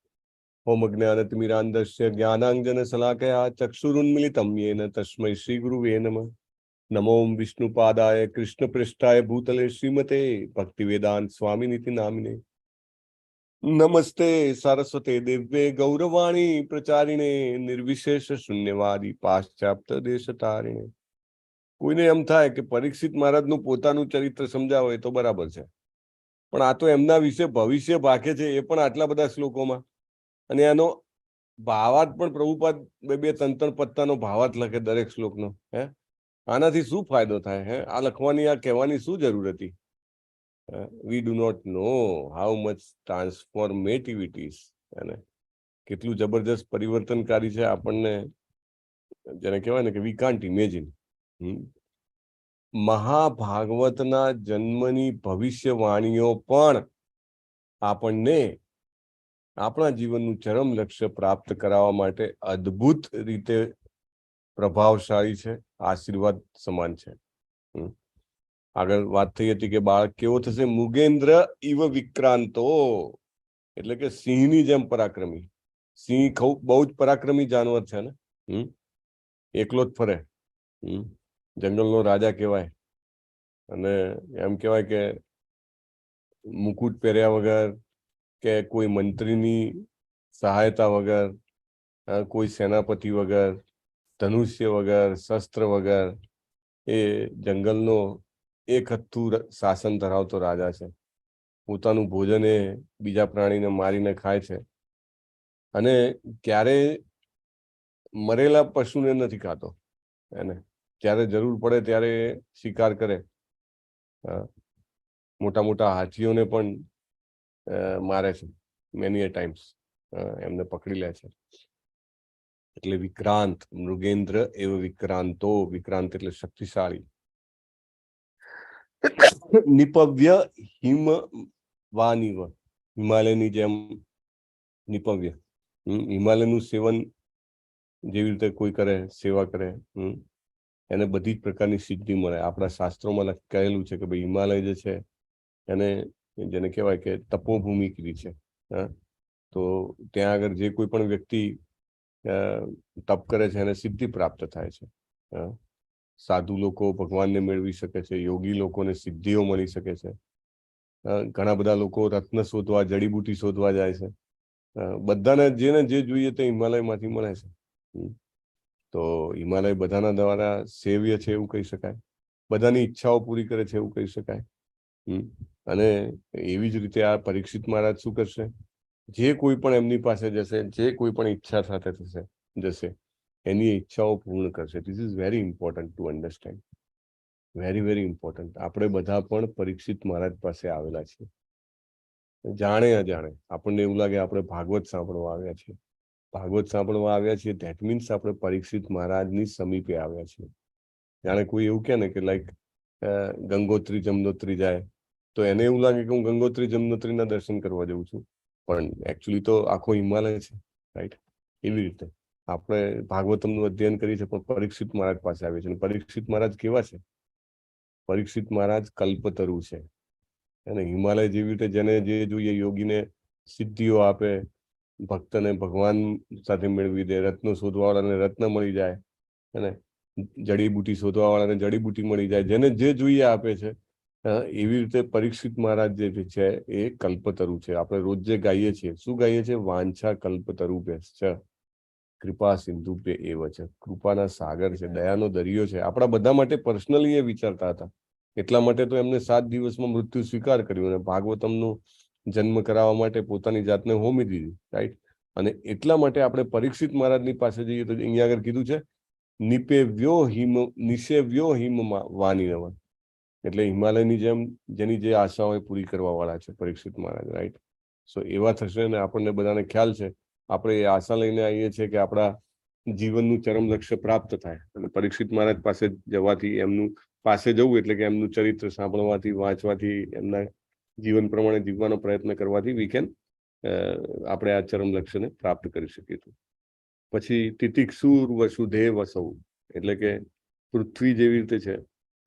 ઓમ અજ્ઞાનતિમિરાન્ધસ્ય જ્ઞાનાંજન શલાકયા ચક્ષુરુન્મિલિતમ યેન તસ્મૈ શ્રી ગુરુવે નમઃ. નમો વિષ્ણુપાદાય કૃષ્ણપ્રેષ્ઠાય ભૂતલે શ્રીમતે ભક્તિવેદાંત સ્વામિનિતિ નામિને. નમસ્તે સરસ્વતે દિવ્ય ગૌરવાણી પ્રચારિણે નિર્વિશેષ શૂન્યવાદી પાશ્ચાત્ય દેશતારિણે. કોઈને એમ થાય કે પરીક્ષિત મહારાજનું પોતાનું ચરિત્ર સમજાવે તો બરાબર છે, પણ આ તો એમના વિશે ભવિષ્ય ભાકે છે એ પણ આટલા બધા શ્લોકોમાં, અને એનો ભાવાર્થ પણ પ્રભુપાદ 2-3 પત્તાનો ભાવાર્થ લખે દરેક શ્લોકનો. આનાથી શું ફાયદો થાય? આ લખવાની, આ કહેવાની શું જરૂર હતી? We do not know how much transformativities, અને કેટલું જબરજસ્ત પરિવર્તનકારી છે. આપણને જેને કહેવાય ને કે વી કાન્ટ ઇમેજિન. મહાભાગવતના જન્મની ભવિષ્યવાણીઓ પણ આપણને આપણા જીવનનું ચરમ લક્ષ્ય પ્રાપ્ત કરાવવા માટે અદ્ભુત રીતે પ્રભાવશાળી છે, આશીર્વાદ સમાન છે. આગળ વાત થઈ હતી કે બાળક કેવો થશે? મુગેન્દ્ર ઇવ વિક્રાંતો, એટલે કે સિંહની જેમ પરાક્રમી. સિંહ બહુ જ પરાક્રમી જાનવર છે ને, એકલો જ ફરે, જંગલનો રાજા કહેવાય. અને એમ કહેવાય કે મુકુટ પહેર્યા વગર કે કોઈ મંત્રીની સહાયતા વગર, કોઈ સેનાપતિ વગર, ધનુષ્ય વગર, શસ્ત્ર વગર એ જંગલનો એક હથ્થું શાસન ધરાવતો રાજા છે. પોતાનું ભોજન એ બીજા પ્રાણીને મારીને ખાય છે અને ક્યારે મરેલા પશુને નથી ખાતો. એને જ્યારે જરૂર પડે ત્યારે શિકાર કરે. મોટા મોટા હાથીઓને પણ મારે છે મેની એ ટાઈમ્સ, એમને પકડી લે છે. એટલે વિક્રાંત, મૃગેન્દ્ર એવ વિક્રાંતો. વિક્રાંત એટલે શક્તિશાળી. નિપવ્ય હિમ વાનિવ, હિમાલયની જેમ નિપવ્ય. હિમાલયનું સેવન જેવી રીતે કોઈ કરે, સેવા કરે, એને બધી જ પ્રકારની સિદ્ધિ મળે. આપણા શાસ્ત્રોમાં કહેલું છે કે ભાઈ હિમાલય જે છે એને, જેને કહેવાય કે તપોભૂમિ કીધી છે. તો ત્યાં આગળ જે કોઈ પણ વ્યક્તિ તપ કરે છે એને સિદ્ધિ પ્રાપ્ત થાય છે. સાધુ લોકો ભગવાનને મેળવી શકે છે, યોગી લોકોને સિદ્ધિઓ મળી શકે છે. ઘણા બધા લોકો રત્ન શોધવા, જડીબુટી શોધવા જાય છે. બધાને જેને જે જોઈએ તે હિમાલયમાંથી મળે છે. તો હિમાલય બધાના દ્વારા સેવ્ય છે એવું કહી શકાય, બધાની ઈચ્છાઓ પૂરી કરે છે એવું કહી શકાય. અને એવી જ રીતે આ પરીક્ષિત મહારાજ શું કરશે? જે કોઈ પણ એમની પાસે જશે, જે કોઈ પણ ઈચ્છા સાથે જશે, એની ઈચ્છાઓ પૂર્ણ કરશે. This is very important to understand, very very important. આપણે બધા પણ પરીક્ષિત મહારાજ પાસે આવેલા છીએ. જાણે અજાણે આપણને એવું લાગે આપણે ભાગવત સાંભળવા આવ્યા છીએ. ભાગવત સાંભળવા આવ્યા છીએ ધેટ મીન્સ આપણે પરીક્ષિત મહારાજની સમીપે આવ્યા છીએ. જાણે કોઈ એવું કહે ને કે લાઈક ગંગોત્રી જમનોત્રી જાય તો એને એવું લાગે કે હું ગંગોત્રી જમનોત્રીના દર્શન કરવા જઉં છું, પણ એકચ્યુઅલી તો આખો હિમાલય છે, રાઈટ? એવી રીતે આપણે ભાગવતમનું અધ્યયન કરીએ છીએ પણ પરીક્ષિત મહારાજ પાસે આવીએ છીએ. પરીક્ષિત મહારાજ કેવા છે? પરીક્ષિત મહારાજ કલ્પતરુ છે. અને હિમાલય જેવી રીતે જેને જે જોઈએ યોગીને સિદ્ધિઓ આપે, ભક્તને ભગવાન સાથે મેળવી દે, રત્નો શોધવાવાળાને રત્ન મળી જાય, અને જડીબુટી શોધવાવાળાને જડીબુટી મળી જાય, જેને જે જોઈએ આપે છે. એવી રીતે પરીક્ષિત મહારાજ જે છે એ કલ્પતરુ છે. આપણે રોજ જે ગાઈએ છીએ, શું ગાઈએ છીએ? વાંછા કલ્પતરુ છે, કૃપા સિંધુ પે એવ છે. કૃપાના સાગર છે, દયાનો દરિયો છે. આપણા બધા માટે પર્સનલી એ વિચારતા હતા. એટલા માટે તો એમને 7 દિવસમાં મૃત્યુ સ્વીકાર કર્યું અને ભાગવતમનું જન્મ કરાવવા માટે પોતાની જાતને હોમી દીધી, રાઈટ? અને એટલા માટે આપણે પરીક્ષિત મહારાજની પાસે જઈએ તો અહીંયા આગળ કીધું છે નિષેવ્યો હિમ વાનીનવ, એટલે હિમાલયની જેમ જેની જે આશા હોય પૂરી કરવા વાળા છે પરીક્ષિત મહારાજ, રાઈટ? સો એવા થશે ને આપણને બધાને ખ્યાલ છે. આપણે એ આશા લઈને આવીએ છીએ કે આપણા જીવનનું ચરમ લક્ષ્ય પ્રાપ્ત થાય. અને પરીક્ષિત મહારાજ પાસે જવાથી, એમનું પાસે જવું એટલે કે એમનું ચરિત્ર સાંભળવાથી, વાંચવાથી, એમના જીવન પ્રમાણે જીવવાનો પ્રયત્ન કરવાથી આપણે આ ચરમ લક્ષ્યને પ્રાપ્ત કરી શકીએ. પછી તિતિક્ષુર વસુધેવ વસૌ, એટલે કે પૃથ્વી જેવી રીતે છે.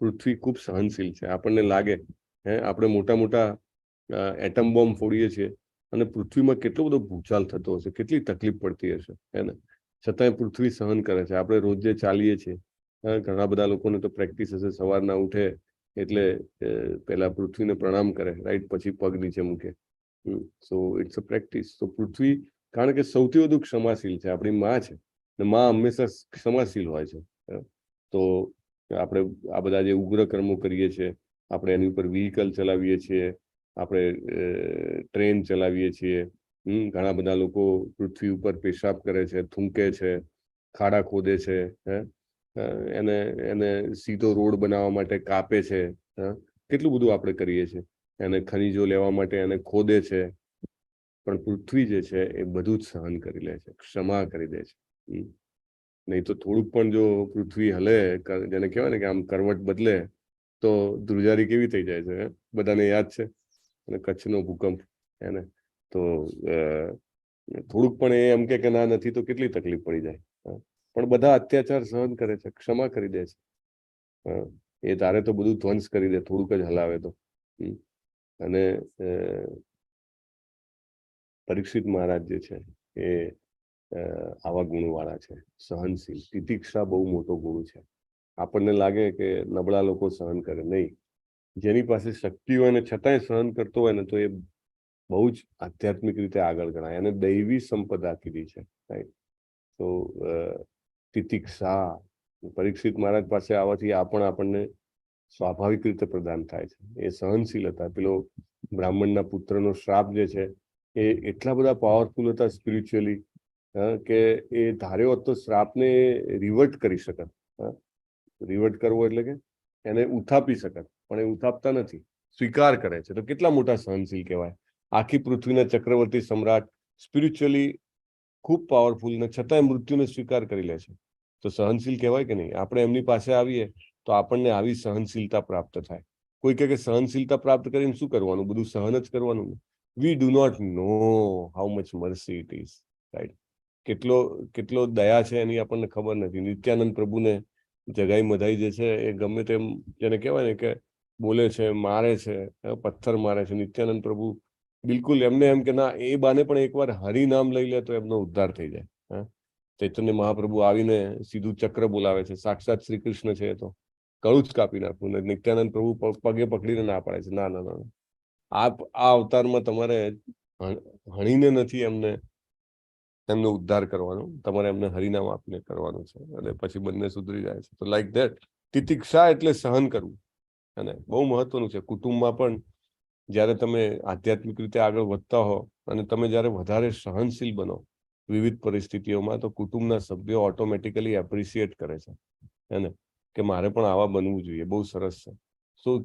પૃથ્વી ખૂબ સહનશીલ છે. આપણને લાગે આપણે મોટા મોટા એટમ બોમ્બ ફોડીએ છીએ અને પૃથ્વીમાં કેટલો બધો ભૂચાલ થતો હશે, કેટલી તકલીફ પડતી હશે, ને છતાંય પૃથ્વી સહન કરે છે. આપણે રોજ જે ચાલીએ છીએ, ઘણા બધા લોકોને તો પ્રેક્ટિસ હશે, સવારના ઉઠે એટલે પહેલા પૃથ્વીને પ્રણામ કરે, રાઈટ? પછી પગ નીચે મૂકે. So it's a practice. તો પૃથ્વી, કારણ કે સૌથી વધુ ક્ષમાશીલ છે, આપણી માં છે, ને માં હંમેશા ક્ષમાશીલ હોય છે. તો આપણે આ બધા જે ઉગ્ર કર્મો કરીએ છીએ, આપણે એની ઉપર વ્હીકલ ચલાવીએ છીએ, આપણે ટ્રેન ચલાવીએ છીએ, ઘણા બધા લોકો પૃથ્વી ઉપર પેશાબ કરે છે, થૂંકે છે, ખાડા ખોદે છે, એને સીધો રોડ બનાવવા માટે કાપે છે, કેટલું બધું આપણે કરીએ છીએ. એને ખનીજો લેવા માટે એને ખોદે છે, પણ પૃથ્વી જે છે એ બધું જ સહન કરી લે છે, ક્ષમા કરી દે છે. નહીં તો થોડુંક પણ જો પૃથ્વી હલે, જેને કહેવાય ને કે આમ કરવટ બદલે તો ધ્રુજારી કેવી થઈ જાય છે, બધાને યાદ છે. અને કચ્છનો ભૂકંપ, એને તો થોડુંક પણ એમ કે ના નથી તો કેટલી તકલીફ પડી જાય. પણ બધા અત્યાચાર સહન કરે છે, ક્ષમા કરી દે છે. એ તારે તો બધું ધ્વંસ કરી દે થોડુંક જ હલાવે તો. અને પરીક્ષિત મહારાજ જે છે એ આવા ગુણવાળા છે, સહનશીલ. તિતિક્ષા બહુ મોટો ગુણ છે. આપણને લાગે કે નબળા લોકો સહન કરે, નહીં. જેની પાસે શક્તિ હોય ને છતાંય સહન કરતો હોય ને તો એ બહુ જ આધ્યાત્મિક રીતે આગળ ગણાય. અને દૈવી સંપદા કીધી છે, રાઈટ? તો તિતિક્ષા, પરીક્ષિત મહારાજ પાસે આવવાથી આ પણ આપણને સ્વાભાવિક રીતે પ્રદાન થાય છે. એ સહનશીલ હતા. પેલો બ્રાહ્મણના પુત્રનો શ્રાપ જે છે એ એટલા બધા પાવરફુલ હતા સ્પિરિચ્યુઅલી કે એ ધાર્યો હતો શ્રાપને રિવર્ટ કરી શકત. રિવર્ટ કરવો એટલે કે એને ઉથાપી શકત, પણ એ ઉથાપતા નથી, સ્વીકાર કરે છે. તો કેટલા મોટા સહનશીલ કહેવાય. આખી પૃથ્વીના ચક્રવર્તી સમ્રાટ, સ્પિરિચ્યુઅલી ખૂબ પાવરફુલ, ને છતાંય મૃત્યુને સ્વીકાર કરી લે છે. તો સહનશીલ કહેવાય કે નહીં? આપણે એમની પાસે આવીએ તો આપણને આવી સહનશીલતા પ્રાપ્ત થાય. કોઈ કહે કે સહનશીલતા પ્રાપ્ત કરીને શું કરવાનું? બધું સહન જ કરવાનું. We do not know how much mercy it is, right? કેટલો દયા છે એની આપણને ખબર નથી. નિત્યાનંદ પ્રભુને જગાઈ મધાઈ જે છે એ ગમે તેમ જેને કહેવાય ને કે બોલે છે, મારે છે, પથ્થર મારે છે. નિત્યાનંદ પ્રભુ બિલકુલ એમને એમ કે ના, એ બાને પણ એકવાર હરિનામ લઈ લે તો એમનો ઉદ્ધાર થઈ જાય. ચૈતન્ય મહાપ્રભુ આવીને સીધું ચક્ર બોલાવે છે, સાક્ષાત શ્રી કૃષ્ણ છે. એ તો ગળું જ કાપી નાખવું. નિત્યાનંદ પ્રભુ પગે પકડીને ના પાડે છે, ના ના ના, આ અવતારમાં તમારે હણીને નથી એમનો ઉદ્ધાર કરવાનો, તમારે એમને હરિનામ આપીને કરવાનું છે. અને પછી બંને સુધરી જાય છે. તો લાઈક ધેટ તિતિક્ષા એટલે સહન કરવું. અને બહુ મહત્વનું છે. કુટુંબમાં પણ જ્યારે તમે આધ્યાત્મિક રીતે આગળ વધતા હો અને તમે જ્યારે વધારે સહનશીલ બનો વિવિધ પરિસ્થિતિઓમાં, તો કુટુંબના સભ્યો ઓટોમેટિકલી એપ્રિશિએટ કરે છે, એને કે મારે પણ આવા બનવું જોઈએ, બહુ સરસ છે. તો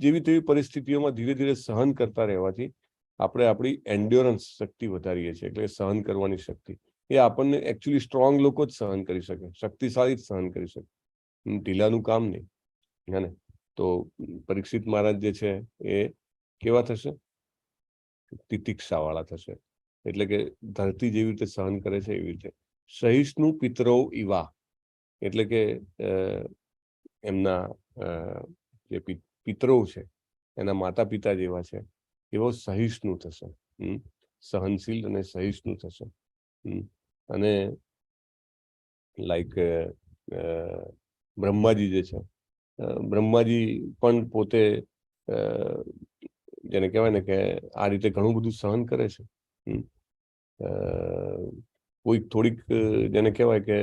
જેવી તેવી પરિસ્થિતિઓમાં ધીરે ધીરે સહન કરતા રહેવાથી આપણે આપણી એન્ડ્યોરન્સ શક્તિ વધારીએ છીએ, એટલે સહન કરવાની શક્તિ. એ આપણને એકચ્યુઅલી સ્ટ્રોંગ લોકો જ સહન કરી શકે, શક્તિશાળી જ સહન કરી શકે, ઢીલાનું કામ નહીં. હે ને? તો પરીક્ષિત મહારાજ જે છે એ કેવા થશે? તિતિક્ષા વાળા થશે, એટલે કે ધરતી જેવી રીતે સહન કરે છે એવી રીતે. સહિષ્ણુ પિતરો ઈવા, એટલે કે એમના જે પિતરો છે એના માતા પિતા જેવા છે એવો સહિષ્ણુ થશે, સહનશીલ અને સહિષ્ણુ થશે. અને લાઈક બ્રહ્માજી જે છે, બ્રહ્માજી પણ પોતે જેને કહેવાય ને કે આ રીતે ઘણું બધું સહન કરે છે. કોઈક થોડીક જેને કહેવાય કે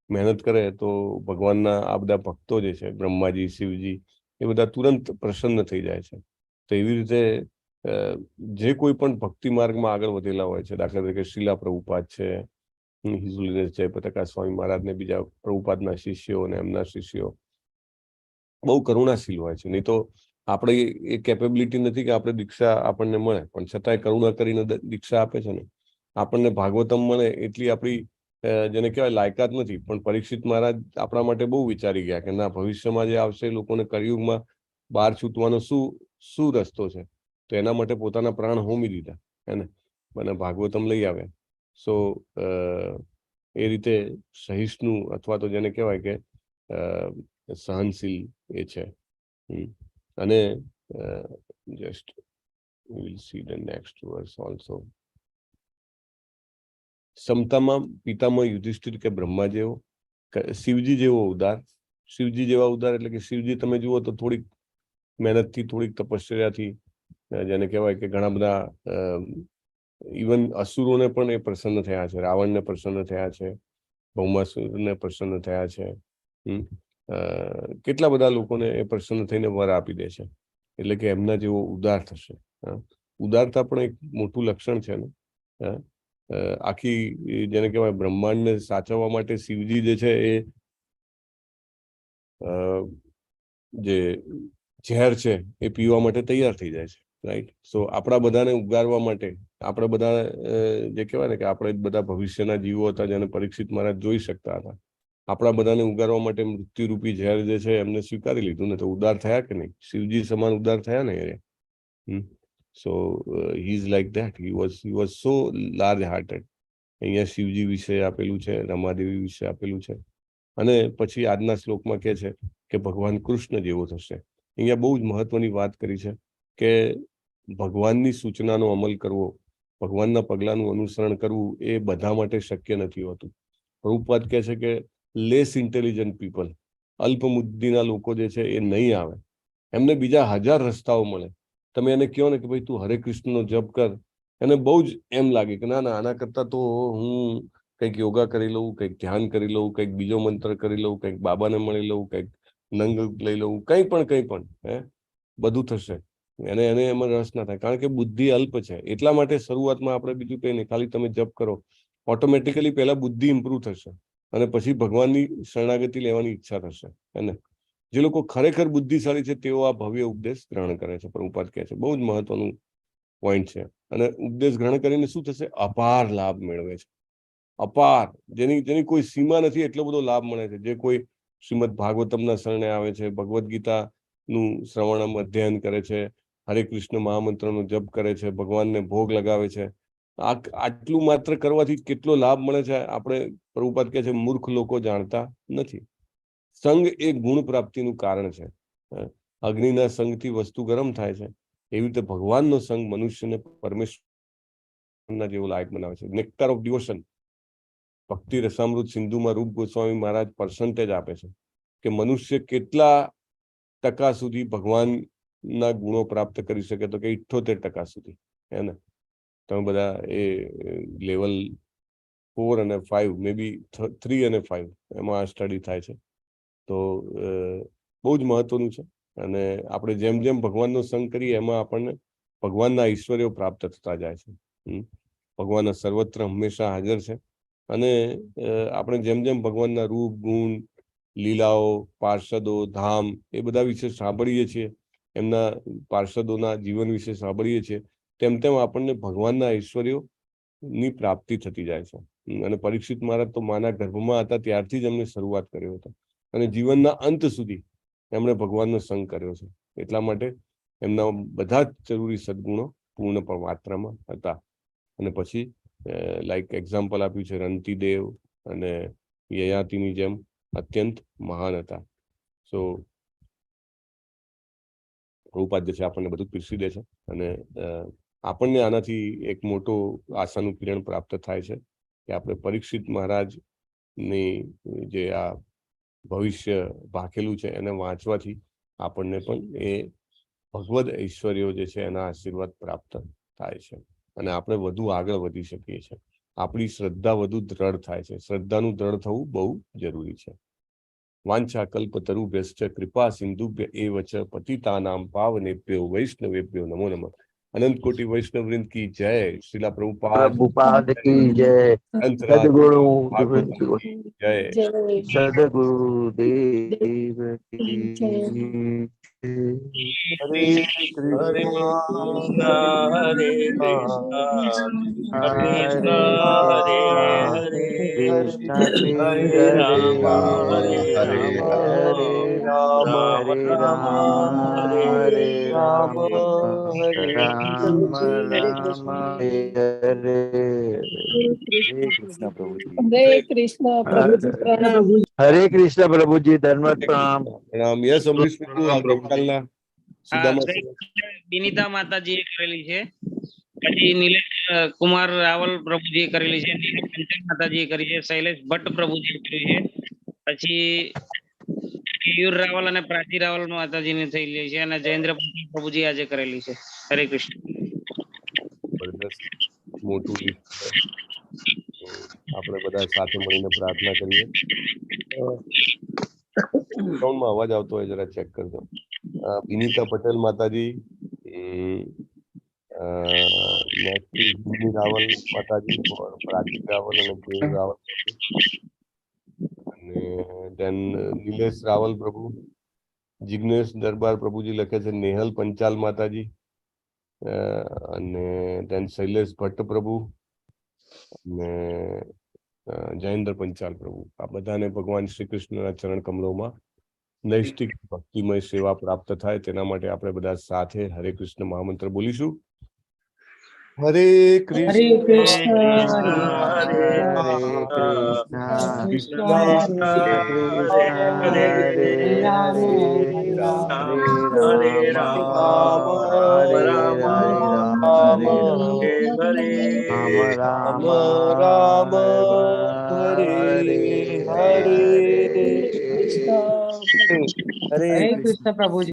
મહેનત કરે તો ભગવાનના આ બધા ભક્તો જે છે, બ્રહ્માજી, શિવજી, એ બધા તુરંત પ્રસન્ન થઈ જાય છે. તો એવી રીતે જે કોઈ પણ ભક્તિ માર્ગમાં આગળ વધેલા હોય છે, દાખલા તરીકે શીલા પ્રભુપાદ છે, હિઝુલિનેસ જયપ્રકાશ સ્વામી મહારાજ ને બીજા પ્રભુપાદના શિષ્યો અને એમના શિષ્યો બહુ કરુણાશીલ હોય છે. નહીં તો આપણે એ કેપેબિલિટી નથી કે આપણે દીક્ષા આપણને મળે, પણ છતાંય કરુણા કરીને દીક્ષા આપે છે ને. આપણને ભાગવતમ મળે એટલી આપણી જેને કહેવાય લાયકાત નથી, પણ પરીક્ષિત મહારાજ આપણા માટે બહુ વિચારી ગયા કે ના, ભવિષ્યમાં જે આવશે લોકોને કળિયુગમાં બહાર છૂટવાનો શું રસ્તો છે, તો એના માટે પોતાના પ્રાણ હોમી દીધા, હે ને, મને ભાગવતમ લઈ આવ્યા. સો એ રીતે સહિષ્ણુ અથવા તો જેને કહેવાય કે સહનશીલ એ છે. અને just we'll see the next verse also. સમતામાં પિતામહ યુધિષ્ઠિર કે બ્રહ્મા જેવો, શિવજી જેવો ઉદાર. શિવજી જેવા ઉદાર એટલે કે શિવજી તમે જુઓ તો થોડીક મહેનતથી, થોડીક તપશ્ચર્યાથી, જેને કહેવાય કે ઘણા બધા ઇવન અસુરોને પણ એ પ્રસન્ન થયા છે, રાવણને પ્રસન્ન થયા છે, ભૌમાસુરને પ્રસન્ન થયા છે. કેટલા બધા લોકોને એ પ્રસન્ન થઈને વર આપી દે છે. એટલે કે એમના જેવો ઉદાર થશે. ઉદારતા પણ એક મોટું લક્ષણ છે ને. આખી જેને કહેવાય બ્રહ્માંડને સાચવવા માટે શિવજી જે છે એ જે ઝેર છે એ પીવા માટે તૈયાર થઈ જાય છે, રાઈટ. સો આપણા બધાને ઉગારવા માટે, આપણે બધા જે કહેવાય ને કે આપણે બધા ભવિષ્યના જીવો હતા જેને પરીક્ષિત મહારાજ જોઈ શકતા હતા, આપણા બધાને ઉગારવા માટે મૃત્યુરૂપી ઝેર જે છે એમને સ્વીકારી લીધું ને. તો ઉદાર થયા કે નહીં? શિવજી સમાન ઉદાર થયા ને એ. So he is like that. He was so large hearted. અહીંયા શિવજી વિશે આપેલું છે, રમાદેવી વિશે આપેલું છે. અને પછી આજના શ્લોકમાં કહે છે કે ભગવાન કૃષ્ણ જેવો થશે. અહીંયા બહુ જ મહત્વની વાત કરી છે કે ભગવાનની સૂચનાનો અમલ કરવો, ભગવાનના પગલાંનું અનુસરણ કરવું એ બધા માટે શક્ય નથી હોતું. પ્રભુપાદ કહે છે કે લેસ ઇન્ટેલિજન્ટ પીપલ, અલ્પબુદ્ધિના લોકો જે છે એ નહીં આવે, એમને બીજા 1000 રસ્તાઓ મળે. તમે એને કહો ને કે ભાઈ તું હરે કૃષ્ણનો જપ કર, એને બહુ જ એમ લાગે કે ના ના, આના કરતાં તો હું કંઈક યોગા કરી લઉં, કંઈક ધ્યાન કરી લઉં, કંઈક બીજો મંત્ર કરી લઉં, કંઈક બાબાને મળી લઉં, કંઈક નંગ લઈ લઉં, કંઈ પણ બધું થશે. એને એમાં રસ ના થાય, કારણ કે બુદ્ધિ અલ્પ છે. એટલા માટે શરૂઆતમાં આપણે બીજું કંઈ નહીં, ખાલી તમે જપ કરો, ઓટોમેટિકલી પહેલા બુદ્ધિ ઇમ્પ્રુવ થશે અને પછી ભગવાનની શરણાગતિ લેવાની ઈચ્છા થશે. એને જે લોકો ખરેખર બુદ્ધિશાળી છે તેઓ આ ભવ્ય ઉપદેશ ગ્રહણ કરે છે. પ્રભુપાદ કહે છે બહુ જ મહત્વનું પોઈન્ટ છે. અને ઉપદેશ ગ્રહણ કરીને શું થશે? અપાર લાભ મેળવે છે. અપાર, જેની કોઈ સીમા નથી, એટલો બધો લાભ મળે છે. જે કોઈ શ્રીમદ ભાગવતમના શરણે આવે છે, ભગવદ્ ગીતાનું શ્રવણમ અધ્યયન કરે છે, હરે કૃષ્ણ મહામંત્રનો જપ કરે છે, ભગવાનને ભોગ લગાવે છે, આટલું માત્ર કરવાથી કેટલો લાભ મળે છે આપણે પ્રભુપાદ કહે છે મૂર્ખ લોકો જાણતા નથી. સંગ એ ગુણ પ્રાપ્તિનું કારણ છે. અગ્નિના સંગથી વસ્તુ ગરમ થાય છે, એવી રીતે ભગવાનનો સંગ મનુષ્યને પરમેશ્વરના જેવો લાયક બનાવે છે. નેક્ટર ઓફ ડિવોશન, ભક્તિ રસામૃત સિંધુમાં રૂપ ગોસ્વામી મહારાજ પર્સન્ટેજ આપે છે કે મનુષ્ય કેટલા ટકા સુધી ભગવાનના ગુણો પ્રાપ્ત કરી શકે, તો કે 78% સુધી. હે ને? તમે બધા એ લેવલ 4 અને 5, મે બી 3 અને 5 એમાં આ સ્ટડી થાય છે. તો બહુ જ મહત્વનું છે. અને આપણે જેમ જેમ ભગવાનનો સંગ કરીએ એમાં આપણને ભગવાનના ઐશ્વર્યો પ્રાપ્ત થતા જાય છે. ભગવાનના સર્વત્ર હંમેશા હાજર છે. અને આપણે જેમ જેમ ભગવાનના રૂપ, ગુણ, લીલાઓ, પાર્ષદો, ધામ એ બધા વિશે સાંભળીએ છીએ, એમના પાર્ષદોના જીવન વિશે સાંભળીએ છીએ, તેમ તેમ આપણને ભગવાનના ઐશ્વર્યો ની પ્રાપ્તિ થતી જાય છે. અને પરીક્ષિત મહારાજ તો માના ગર્ભમાં હતા ત્યારથી જ એમને શરૂઆત કર્યો હતો અને જીવનના અંત સુધી એમણે ભગવાનનો સંગ કર્યો છે. એટલા માટે એમના બધા જ જરૂરી સદગુણો પૂર્ણ માત્રામાં હતા. અને પછી લાઈક એક્ઝામ્પલ આપ્યું છે રંતિદેવ અને યયાતિની જેમ અત્યંત મહાન હતા. સો પ્રભુપાદ છે આપણને બધું પીરસી દે છે અને આપણને આનાથી એક મોટો આશાનું કિરણ પ્રાપ્ત થાય છે કે આપણે પરીક્ષિત મહારાજની જે આ ભવિષ્ય ભાખેલું છે એને વાંચવાથી આપણને પણ એ ભગવદ ઐશ્વર્યો જે છે એના આશીર્વાદ પ્રાપ્ત થાય છે અને આપણે વધુ આગળ વધી શકીએ છીએ. આપણી શ્રદ્ધા વધુ દ્રઢ થાય છે. શ્રદ્ધાનું દ્રઢ થવું બહુ જરૂરી છે. વાંછા કલ્પતરુભ્યશ્ચ કૃપા સિંધુભ્ય એવ ચ પતિતાનામ પાવનેભ્યો વૈષ્ણવેભ્યો નમો નમઃ. अनंत कोटि वैष्णव वृंद की जय. श्रीला प्रभुपाद की जय. सदगुरु जय. सदगुरु देव की हरे हरे कृष्णा हरे कृष्णा कृष्ण हरे हरे कृष्ण हरे राम हरे राम राम हरे राम हरे राम राम हरे कृष्ण प्रभु जी. हरे कृष्ण प्रभु जी प्रणाम। हरे कृष्ण प्रभु जी धन्यवाद प्रणाम. प्रणाम. यस अमरीश प्रभु गईकालના સુદામા વિનીતા માતાજીએ કરેલી છે, પછી નિલેશ કુમાર રાવલ પ્રભુજીએ કરેલી છે, નીલકંઠન માતાજીએ કરી છે, શૈલેષ ભટ્ટ પ્રભુજીએ કરી છે, પછી કેયુર રાવલ અને પ્રાચી રાવલ માતાજીને થયેલી છે અને જયેન્દ્ર પ્રભુજી આજે કરેલી છે. હરે કૃષ્ણ. જબરદસ્ત મોટું લિસ્ટ છે. તો આપણે બધા સાથે મળીને પ્રાર્થના કરીએ. સાઉન્ડમાં અવાજ આવતો હોય જરા ચેક કરજો. વિનીતા પટેલ માતાજી, રાવલ માતાજી, પ્રાચી રાવલ અને કેવ રાવલ અને ધેન નિલેશ રાવલ પ્રભુ, જિગ્નેશ દરબાર પ્રભુજી લખે છે, નેહલ પંચાલ માતાજી અને ધેન શૈલેષ ભટ્ટ પ્રભુ અને જયેન્દ્ર પંચાલ પ્રભુ. આ બધાને ભગવાન શ્રી કૃષ્ણના ચરણ કમલોમાં નૈષ્ઠિક ભક્તિમય સેવા પ્રાપ્ત થાય તેના માટે આપણે બધા સાથે હરે કૃષ્ણ મહામંત્ર બોલીશું. હરે કૃષ્ણ કૃષ્ણ हरे कृष्ण हरे राम हरे राम हरे राम राम हरे हरे हरे हरे कृष्ण प्रभु जी.